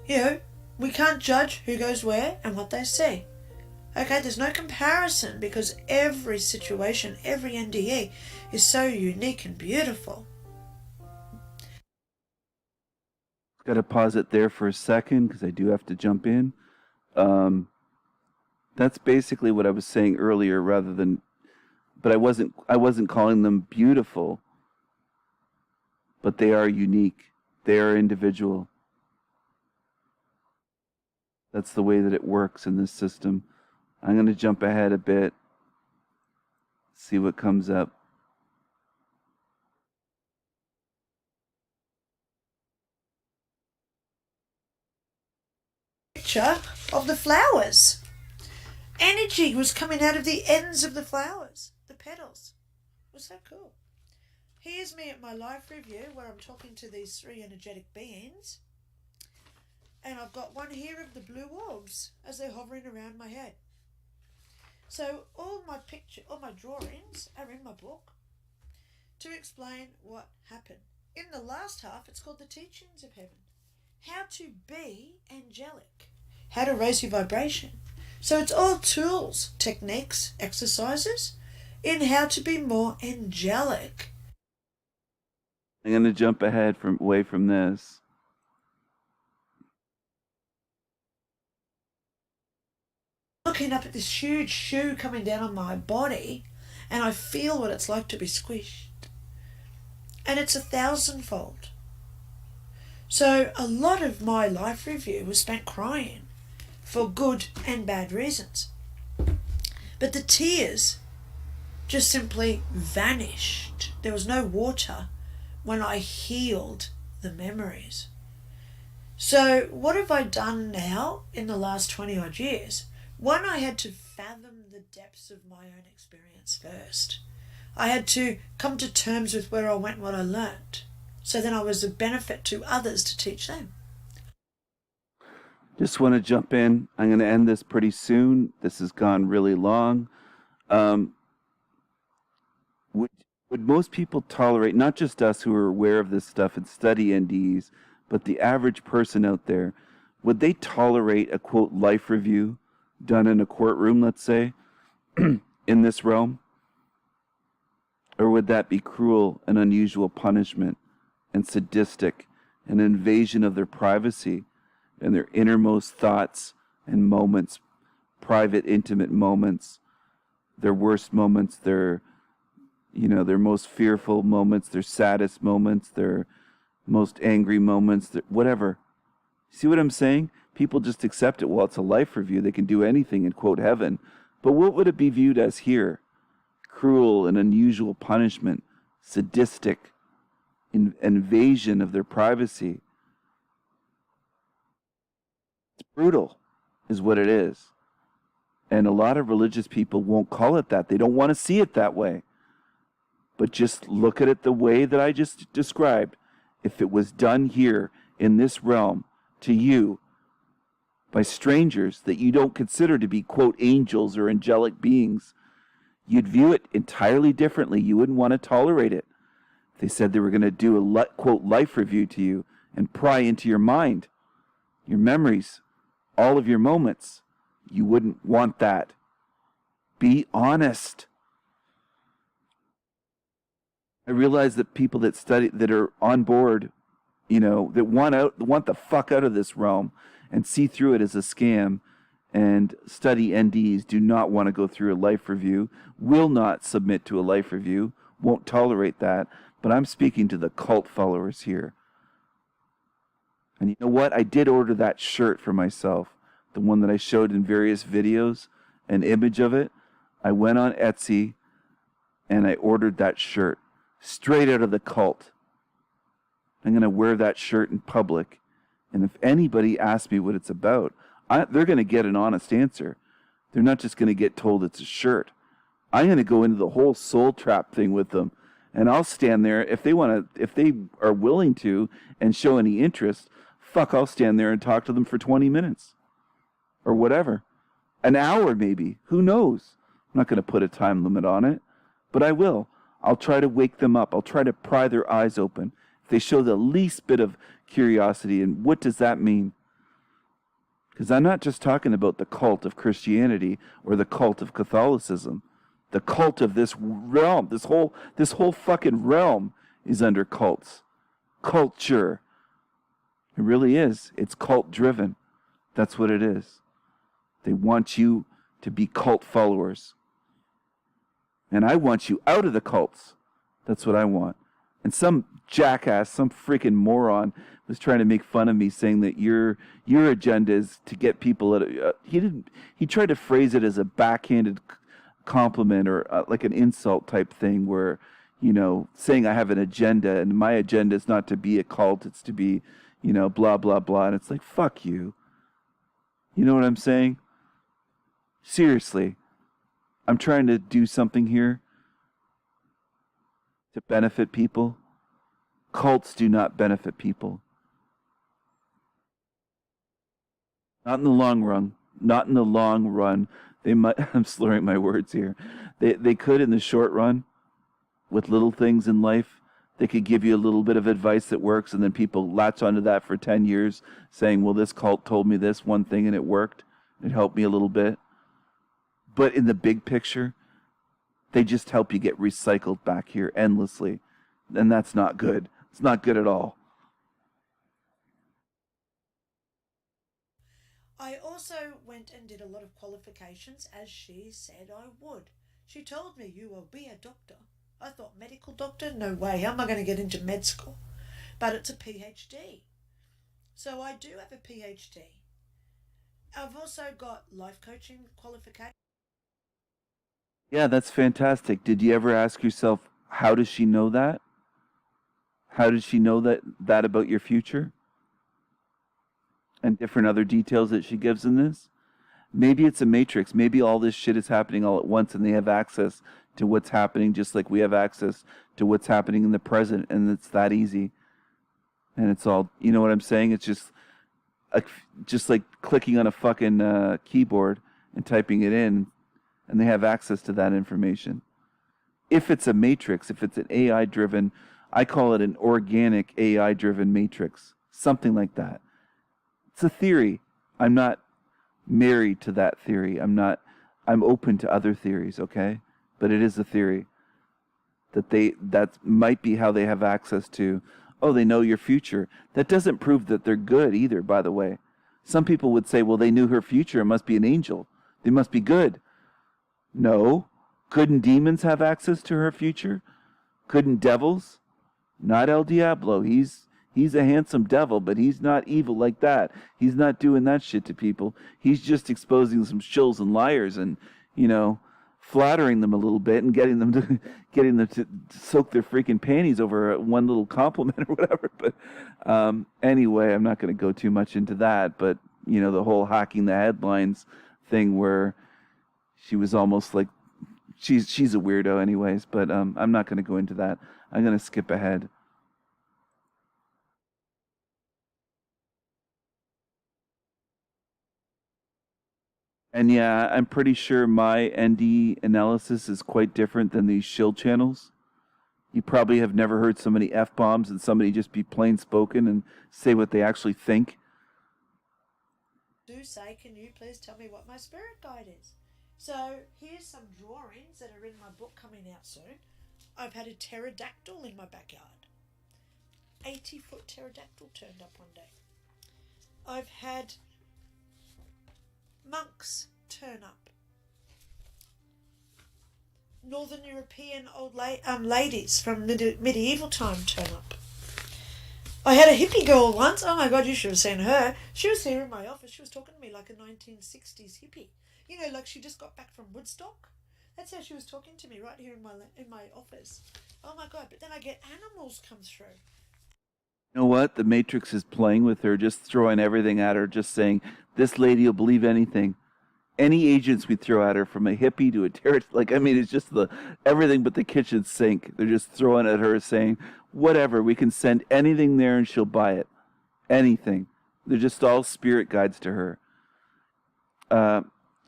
Speaker 2: You know, we can't judge who goes where and what they see. Okay, there's no comparison because every situation, every NDE is so unique and beautiful.
Speaker 1: Got to pause it there for a second because I do have to jump in. That's basically what I was saying earlier, but I wasn't calling them beautiful, but they are unique. They are individual. That's the way that it works in this system. I'm going to jump ahead a bit, see what comes up.
Speaker 2: Picture of the flowers. Energy was coming out of the ends of the flowers, the petals. It was so cool. Here's me at my life review where I'm talking to these 3 energetic beings. And I've got one here of the blue orbs as they're hovering around my head. So all my drawings are in my book to explain what happened. In the last half, it's called the Teachings of Heaven. How to be angelic. How to raise your vibration. So it's all tools, techniques, exercises in how to be more angelic.
Speaker 1: I'm going to jump ahead away from this.
Speaker 2: Looking up at this huge shoe coming down on my body, and I feel what it's like to be squished. And it's 1,000-fold. So a lot of my life review was spent crying for good and bad reasons. But the tears just simply vanished. There was no water when I healed the memories. So what have I done now in the last 20 odd years? One, I had to fathom the depths of my own experience first. I had to come to terms with where I went and what I learned. So then I was a benefit to others to teach them.
Speaker 1: Just want to jump in. I'm going to end this pretty soon. This has gone really long. Would most people tolerate, not just us who are aware of this stuff and study NDEs, but the average person out there, would they tolerate a, quote, life review done in a courtroom, let's say, in this realm? Or would that be cruel and unusual punishment and sadistic, an invasion of their privacy and their innermost thoughts and moments, private, intimate moments, their worst moments, their most fearful moments, their saddest moments, their most angry moments, whatever. See what I'm saying? People just accept it. Well, it's a life review. They can do anything in, quote, heaven. But what would it be viewed as here? Cruel and unusual punishment, sadistic invasion of their privacy. It's brutal, is what it is. And a lot of religious people won't call it that. They don't want to see it that way. But just look at it the way that I just described. If it was done here in this realm to you by strangers that you don't consider to be, quote, angels or angelic beings, you'd view it entirely differently. You wouldn't want to tolerate it. If they said they were going to do a, quote, life review to you and pry into your mind, your memories, all of your moments, you wouldn't want that. Be honest. I realize that people that are on board, that want the fuck out of this realm and see through it as a scam and study NDEs, do not want to go through a life review, will not submit to a life review, won't tolerate that. But I'm speaking to the cult followers here. And you know what? I did order that shirt for myself, the one that I showed in various videos, an image of it. I went on Etsy and I ordered that shirt straight out of the cult. I'm going to wear that shirt in public. And if anybody asks me what it's about, they're going to get an honest answer. They're not just going to get told it's a shirt. I'm going to go into the whole soul trap thing with them. And I'll stand there if they are willing to and show any interest. Fuck, I'll stand there and talk to them for 20 minutes or whatever. An hour maybe. Who knows? I'm not going to put a time limit on it, but I will. I'll try to wake them up. I'll try to pry their eyes open. If they show the least bit of curiosity, and what does that mean? Because I'm not just talking about the cult of Christianity or the cult of Catholicism. The cult of this realm, this whole fucking realm is under cults. Culture. It really is. It's cult driven. That's what it is. They want you to be cult followers. And I want you out of the cults. That's what I want. And some jackass, some freaking moron was trying to make fun of me, saying that your agenda is to get people at he tried to phrase it as a backhanded compliment or like an insult type thing, where, saying I have an agenda and my agenda is not to be a cult, it's to be, blah blah blah. And it's like, fuck you. You know what I'm saying? Seriously, I'm trying to do something here to benefit people. Cults do not benefit people. Not in the long run. Not in the long run. They might. I'm slurring my words here. They could in the short run, with little things in life. They could give you a little bit of advice that works, and then people latch onto that for 10 years, saying, well, this cult told me this one thing and it worked. It helped me a little bit. But in the big picture, they just help you get recycled back here endlessly. And that's not good. It's not good at all.
Speaker 2: I also went and did a lot of qualifications, as she said I would. She told me, you will be a doctor. I thought, medical doctor? No way. How am I going to get into med school? But it's a PhD. So I do have a PhD. I've also got life coaching qualifications.
Speaker 1: Yeah, that's fantastic. Did you ever ask yourself, how does she know that? How did she know that about your future? And different other details that she gives in this? Maybe it's a matrix. Maybe all this shit is happening all at once and they have access to what's happening just like we have access to what's happening in the present, and it's that easy. And it's all, you know what I'm saying? It's just like clicking on a fucking keyboard and typing it in, and they have access to that information. If it's a matrix, if it's an AI-driven, I call it an organic AI-driven matrix, something like that. It's a theory. I'm not married to that theory. I'm open to other theories, okay? But it is a theory that might be how they have access to, they know your future. That doesn't prove that they're good either, by the way. Some people would say, well, they knew her future. It must be an angel. They must be good. No. Couldn't demons have access to her future? Couldn't devils? Not El Diablo. He's a handsome devil, but he's not evil like that. He's not doing that shit to people. He's just exposing some shills and liars and, flattering them a little bit and getting them to soak their freaking panties over one little compliment or whatever. But anyway, I'm not going to go too much into that. But, the whole hacking the headlines thing where she was almost like, she's a weirdo anyways, but I'm not going to go into that. I'm going to skip ahead. And yeah, I'm pretty sure my NDE analysis is quite different than these shill channels. You probably have never heard so many F-bombs and somebody just be plain spoken and say what they actually think.
Speaker 2: Do say, can you please tell me what my spirit guide is? So here's some drawings that are in my book coming out soon. I've had a pterodactyl in my backyard. 80-foot pterodactyl turned up one day. I've had monks turn up. Northern European old ladies from medieval time turn up. I had a hippie girl once. Oh my God, you should have seen her. She was here in my office. She was talking to me like a 1960s hippie. You know, like she just got back from Woodstock. That's how she was talking to me right here in my office. Oh my God, but then I get animals come through.
Speaker 1: You know what? The Matrix is playing with her, just throwing everything at her, just saying, this lady will believe anything. Any agents we throw at her, from a hippie to a terrorist, it's just everything but the kitchen sink. They're just throwing at her, saying, whatever, we can send anything there and she'll buy it. Anything. They're just all spirit guides to her.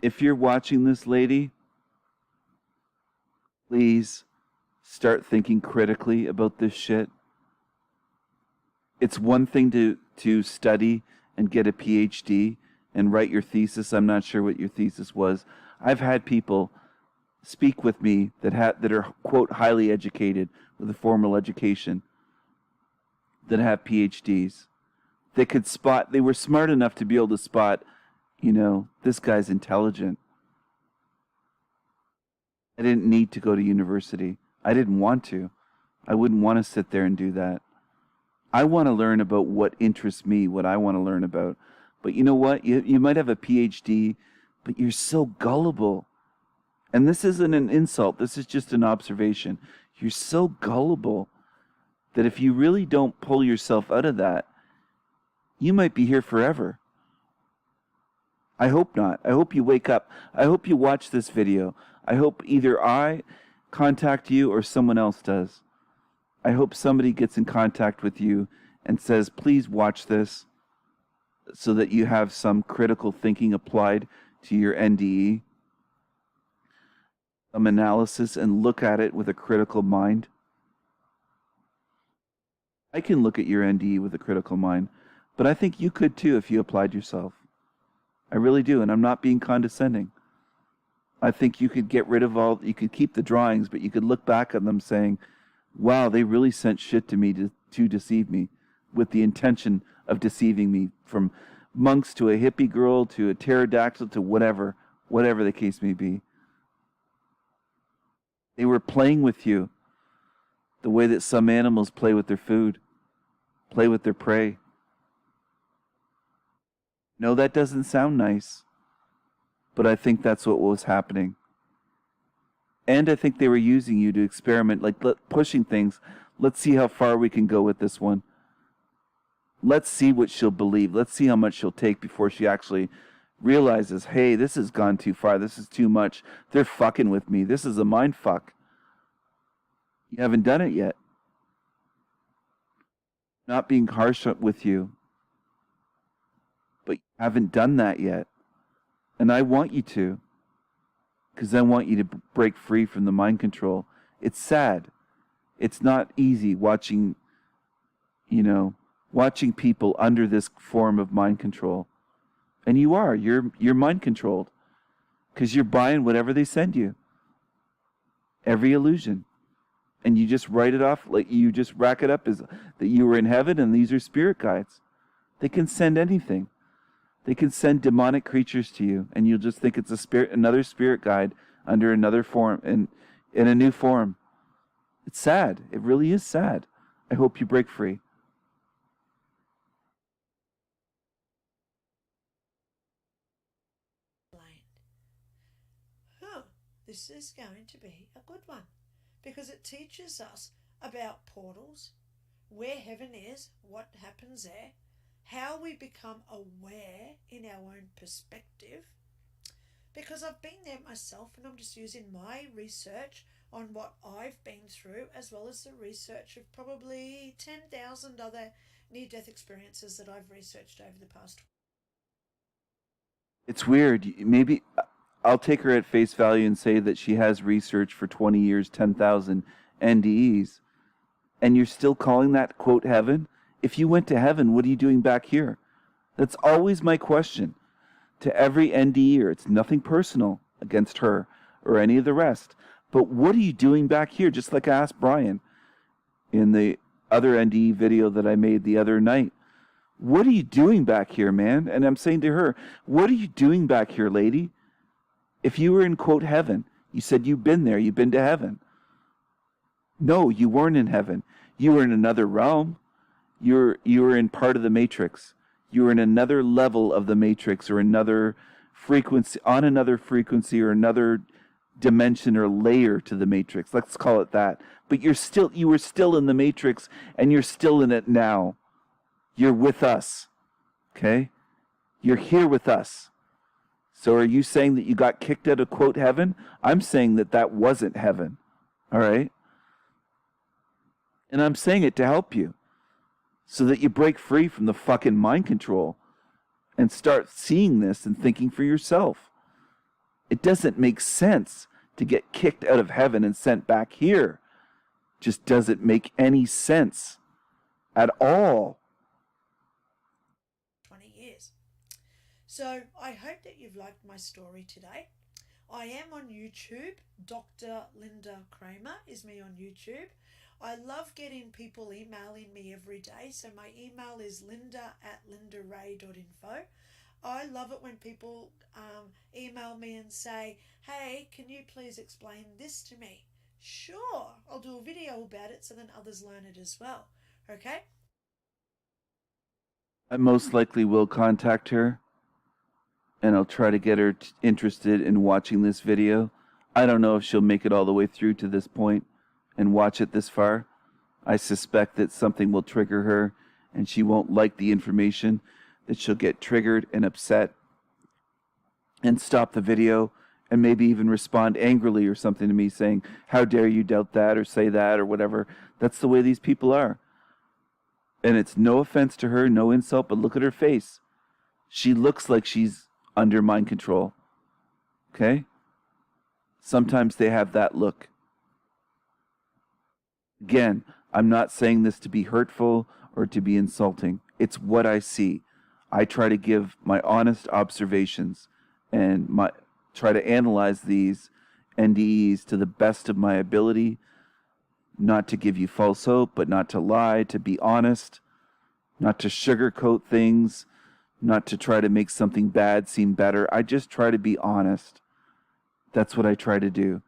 Speaker 1: If you're watching this lady, please start thinking critically about this shit. It's one thing to study and get a PhD and write your thesis. I'm not sure what your thesis was. I've had people speak with me that are, quote, highly educated with a formal education, that have PhDs. They were smart enough to be able to spot, this guy's intelligent. I didn't need to go to university. I didn't want to. I wouldn't want to sit there and do that. I want to learn about what interests me, what I want to learn about. But you know what? You might have a PhD, but you're so gullible. And this isn't an insult. This is just an observation. You're so gullible that if you really don't pull yourself out of that, you might be here forever. I hope not. I hope you wake up. I hope you watch this video. I hope either I contact you or someone else does. I hope somebody gets in contact with you and says, please watch this, so that you have some critical thinking applied to your NDE, some analysis, and look at it with a critical mind. I can look at your NDE with a critical mind, but I think you could too if you applied yourself. I really do, and I'm not being condescending. I think you could get rid of you could keep the drawings, but you could look back at them saying, wow, they really sent shit to me to deceive me, with the intention of deceiving me, from monks to a hippie girl to a pterodactyl to whatever the case may be. They were playing with you the way that some animals play with their food, play with their prey. No, that doesn't sound nice, but I think that's what was happening. And I think they were using you to experiment, pushing things. Let's see how far we can go with this one. Let's see what she'll believe. Let's see how much she'll take before she actually realizes, hey, this has gone too far. This is too much. They're fucking with me. This is a mind fuck. You haven't done it yet. Not being harsh with you, but you haven't done that yet. And I want you to, because I want you to break free from the mind control. It's sad. It's not easy watching people under this form of mind control. And you're mind controlled, because you're buying whatever they send you. Every illusion. And you just write it off, you just rack it up as that you were in heaven and these are spirit guides. They can send anything. They can send demonic creatures to you, and you'll just think it's another spirit guide under another form, in a new form. It's sad. It really is sad. I hope you break free.
Speaker 2: This is going to be a good one, because it teaches us about portals, where heaven is, what happens there, how we become aware in our own perspective, because I've been there myself, and I'm just using my research on what I've been through, as well as the research of probably 10,000 other near-death experiences that I've researched over the past.
Speaker 1: It's weird. Maybe I'll take her at face value and say that she has researched for 20 years, 10,000 NDEs, and you're still calling that, quote, heaven? If you went to heaven, what are you doing back here? That's always my question to every NDEer. It's nothing personal against her or any of the rest, but what are you doing back here? Just like I asked Brian in the other NDE video that I made the other night. What are you doing back here, man? And I'm saying to her, what are you doing back here, lady? If you were in, quote, heaven, you said you've been there, you've been to heaven. No, you weren't in heaven. You were in another realm. You were in part of the matrix. You were in another level of the matrix, or another frequency, on another frequency, or another dimension or layer to the matrix. Let's call it that. But you were still in the matrix, and you're still in it now. You're with us. Okay? You're here with us. So are you saying that you got kicked out of, quote, heaven? I'm saying that that wasn't heaven. All right? And I'm saying it to help you, so that you break free from the fucking mind control and start seeing this and thinking for yourself. It doesn't make sense to get kicked out of heaven and sent back here. Just doesn't make any sense at all.
Speaker 2: 20 years. So I hope that you've liked my story today. I am on YouTube. Dr. Linda Kramer is me on YouTube. I love getting people emailing me every day. So my email is linda@lindaray.info. I love it when people email me and say, hey, can you please explain this to me? Sure, I'll do a video about it so then others learn it as well. Okay?
Speaker 1: I most likely will contact her, and I'll try to get her interested in watching this video. I don't know if she'll make it all the way through to this point and watch it this far. I suspect that something will trigger her, and she won't like the information, that she'll get triggered and upset and stop the video, and maybe even respond angrily or something to me saying, how dare you doubt that or say that or whatever. That's the way these people are. And it's no offense to her, no insult, but look at her face. She looks like she's under mind control. Okay? Sometimes they have that look. Again, I'm not saying this to be hurtful or to be insulting. It's what I see. I try to give my honest observations and try to analyze these NDEs to the best of my ability, not to give you false hope, but not to lie, to be honest, not to sugarcoat things, not to try to make something bad seem better. I just try to be honest. That's what I try to do.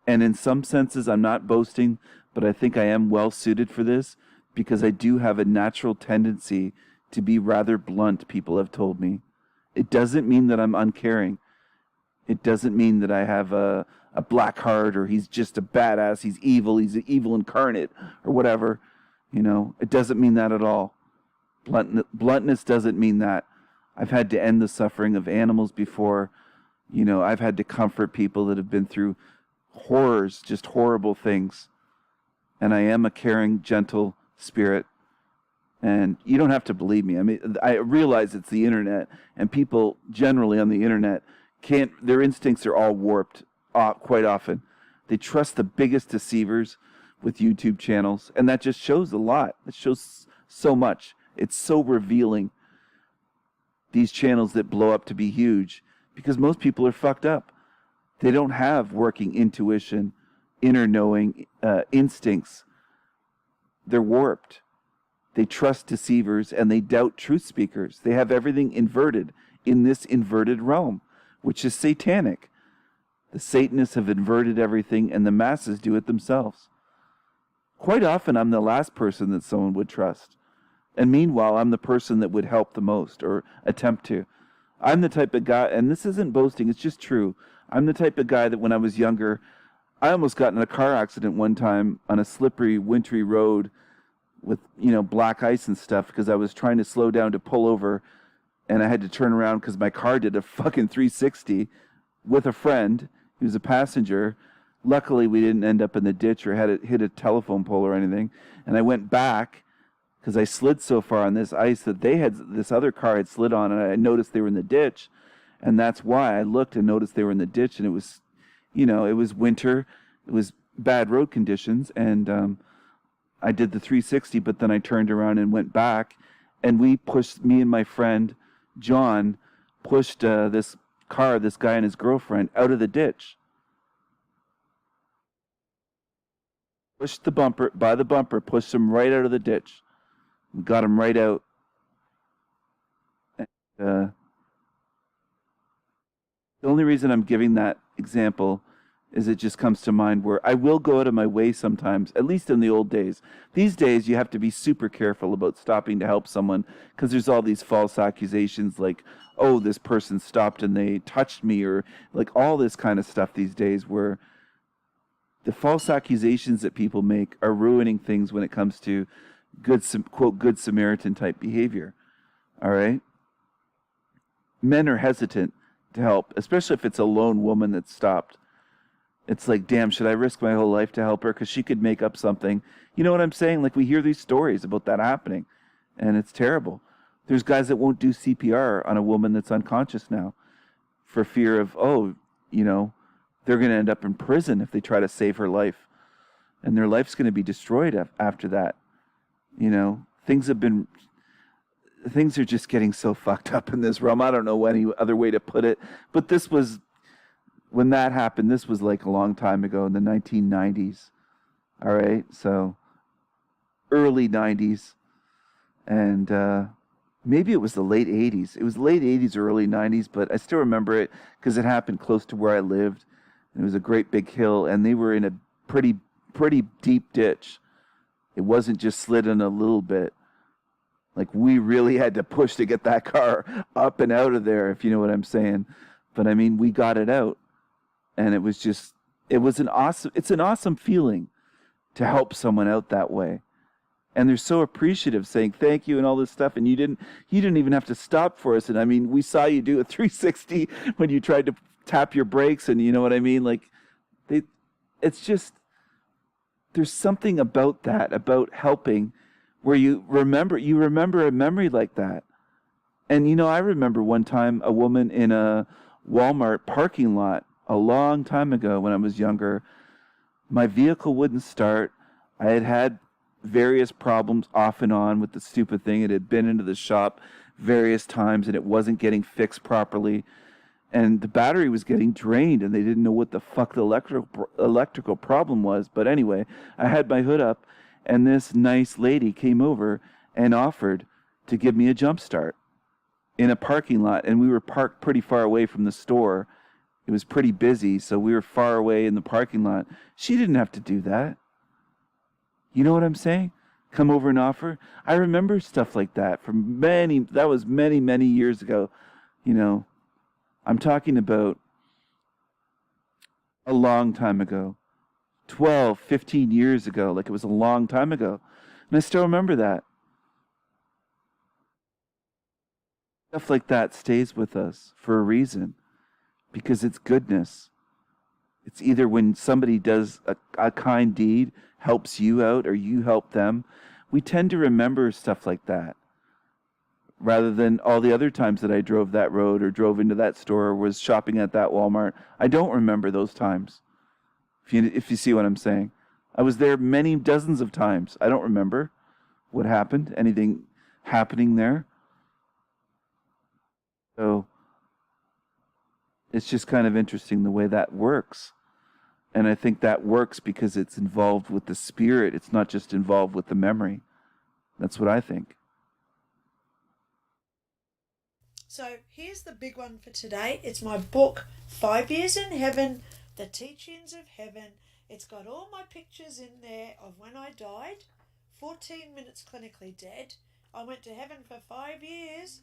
Speaker 1: And in some senses, I'm not boasting, but I think I am well suited for this because I do have a natural tendency to be rather blunt, people have told me. It doesn't mean that I'm uncaring. It doesn't mean that I have a black heart or he's just a badass, he's an evil incarnate or whatever. You know, it doesn't mean that at all. Bluntness doesn't mean that. I've had to end the suffering of animals before. You know, I've had to comfort people that have been through horrors, just horrible things. And I am a caring, gentle spirit. And you don't have to believe me. I mean, I realize it's the internet, and people generally on the internet their instincts are all warped quite often. They trust the biggest deceivers with YouTube channels, and that just shows a lot. It shows so much. It's so revealing. These channels that blow up to be huge, because most people are fucked up. They don't have working intuition, inner knowing, instincts. They're warped. They trust deceivers and they doubt truth speakers. They have everything inverted in this inverted realm, which is satanic. The Satanists have inverted everything and the masses do it themselves. Quite often I'm the last person that someone would trust. And meanwhile, I'm the person that would help the most or attempt to. I'm the type of guy, and this isn't boasting, it's just true. I'm the type of guy that when I was younger, I almost got in a car accident one time on a slippery, wintry road with, you know, black ice and stuff because I was trying to slow down to pull over and I had to turn around because my car did a fucking 360 with a friend. He was a passenger. Luckily, we didn't end up in the ditch or hit a telephone pole or anything. And I went back because I slid so far on this ice that this other car had slid on, and I noticed they were in the ditch. And that's why I looked and noticed they were in the ditch, and it was, you know, it was winter. It was bad road conditions, and I did the 360, but then I turned around and went back, and me and my friend, John, pushed this guy and his girlfriend, out of the ditch. Pushed the bumper, pushed them right out of the ditch. We got them right out. The only reason I'm giving that example is it just comes to mind where I will go out of my way sometimes, at least in the old days. These days, you have to be super careful about stopping to help someone because there's all these false accusations like, oh, this person stopped and they touched me, or like all this kind of stuff these days where the false accusations that people make are ruining things when it comes to good, quote, good Samaritan type behavior. All right? Men are hesitant to help, especially if it's a lone woman that's stopped. It's like, damn, should I risk my whole life to help her? Because she could make up something. You know what I'm saying? Like, we hear these stories about that happening, and it's terrible. There's guys that won't do CPR on a woman that's unconscious now for fear of, oh, they're going to end up in prison if they try to save her life. And their life's going to be destroyed after that. Things are just getting so fucked up in this realm. I don't know any other way to put it. But when that happened, this was like a long time ago in the 1990s. All right? So, early 90s. And maybe it was the late 80s. It was late 80s or early 90s, but I still remember it because it happened close to where I lived. And it was a great big hill, and they were in a pretty deep ditch. It wasn't just slid in a little bit. Like, we really had to push to get that car up and out of there, if you know what I'm saying. But I mean, we got it out. And it's an awesome feeling to help someone out that way. And they're so appreciative, saying thank you and all this stuff. And you didn't even have to stop for us. And I mean, we saw you do a 360 when you tried to tap your brakes, and you know what I mean? Like, it's just, there's something about that, about helping, where you remember a memory like that. And I remember one time a woman in a Walmart parking lot a long time ago when I was younger. My vehicle wouldn't start. I had various problems off and on with the stupid thing. It had been into the shop various times and it wasn't getting fixed properly. And the battery was getting drained and they didn't know what the fuck the electrical problem was. But anyway, I had my hood up and this nice lady came over and offered to give me a jump start in a parking lot. And we were parked pretty far away from the store. It was pretty busy, so we were far away in the parking lot. She didn't have to do that. You know what I'm saying? Come over and offer. I remember stuff like that that was many, many years ago. I'm talking about a long time ago. 12, 15 years ago. Like, it was a long time ago. And I still remember that. Stuff like that stays with us for a reason. Because it's goodness. It's either when somebody does a kind deed, helps you out, or you help them. We tend to remember stuff like that. Rather than all the other times that I drove that road or drove into that store or was shopping at that Walmart. I don't remember those times. If you see what I'm saying. I was there many dozens of times. I don't remember what happened, anything happening there. So it's just kind of interesting the way that works. And I think that works because it's involved with the spirit. It's not just involved with the memory. That's what I think.
Speaker 2: So here's the big one for today. It's my book, 5 Years in Heaven, The Teachings of Heaven. It's got all my pictures in there of when I died, 14 minutes clinically dead. I went to heaven for 5 years.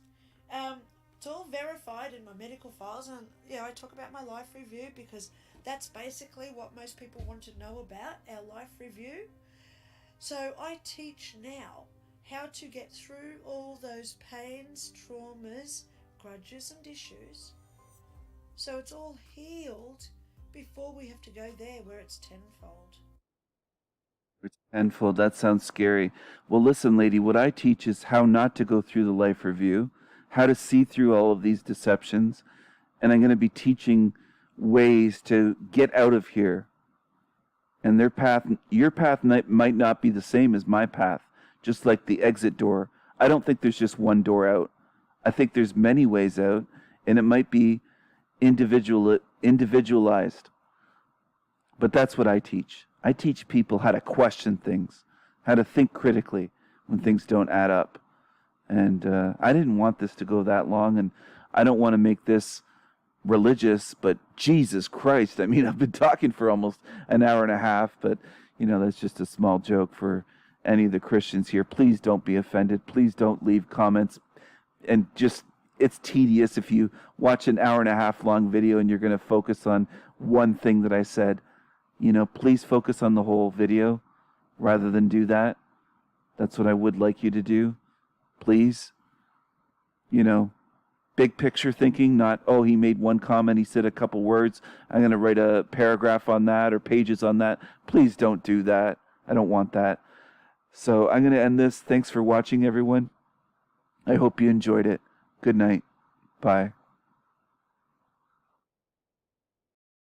Speaker 2: It's all verified in my medical files, and I talk about my life review because that's basically what most people want to know about, our life review. So I teach now how to get through all those pains, traumas, grudges and issues, so it's all healed before we have to go there where it's tenfold.
Speaker 1: It's tenfold. That sounds scary. Well, listen, lady, what I teach is how not to go through the life review, how to see through all of these deceptions, and I'm going to be teaching ways to get out of here. And your path might not be the same as my path, just like the exit door. I don't think there's just one door out. I think there's many ways out, and it might be individualized. But that's what I teach. I teach people how to question things, how to think critically when things don't add up. And I didn't want this to go that long, and I don't want to make this religious, but Jesus Christ, I mean, I've been talking for almost an hour and a half, but, that's just a small joke for any of the Christians here. Please don't be offended. Please don't leave comments. And just, it's tedious if you watch an hour and a half long video and you're going to focus on one thing that I said. Please focus on the whole video rather than do that. That's what I would like you to do. Please. Big picture thinking, not, oh, he made one comment, he said a couple words, I'm going to write a paragraph on that or pages on that. Please don't do that. I don't want that. So I'm going to end this. Thanks for watching, everyone. I hope you enjoyed it. Good night. Bye.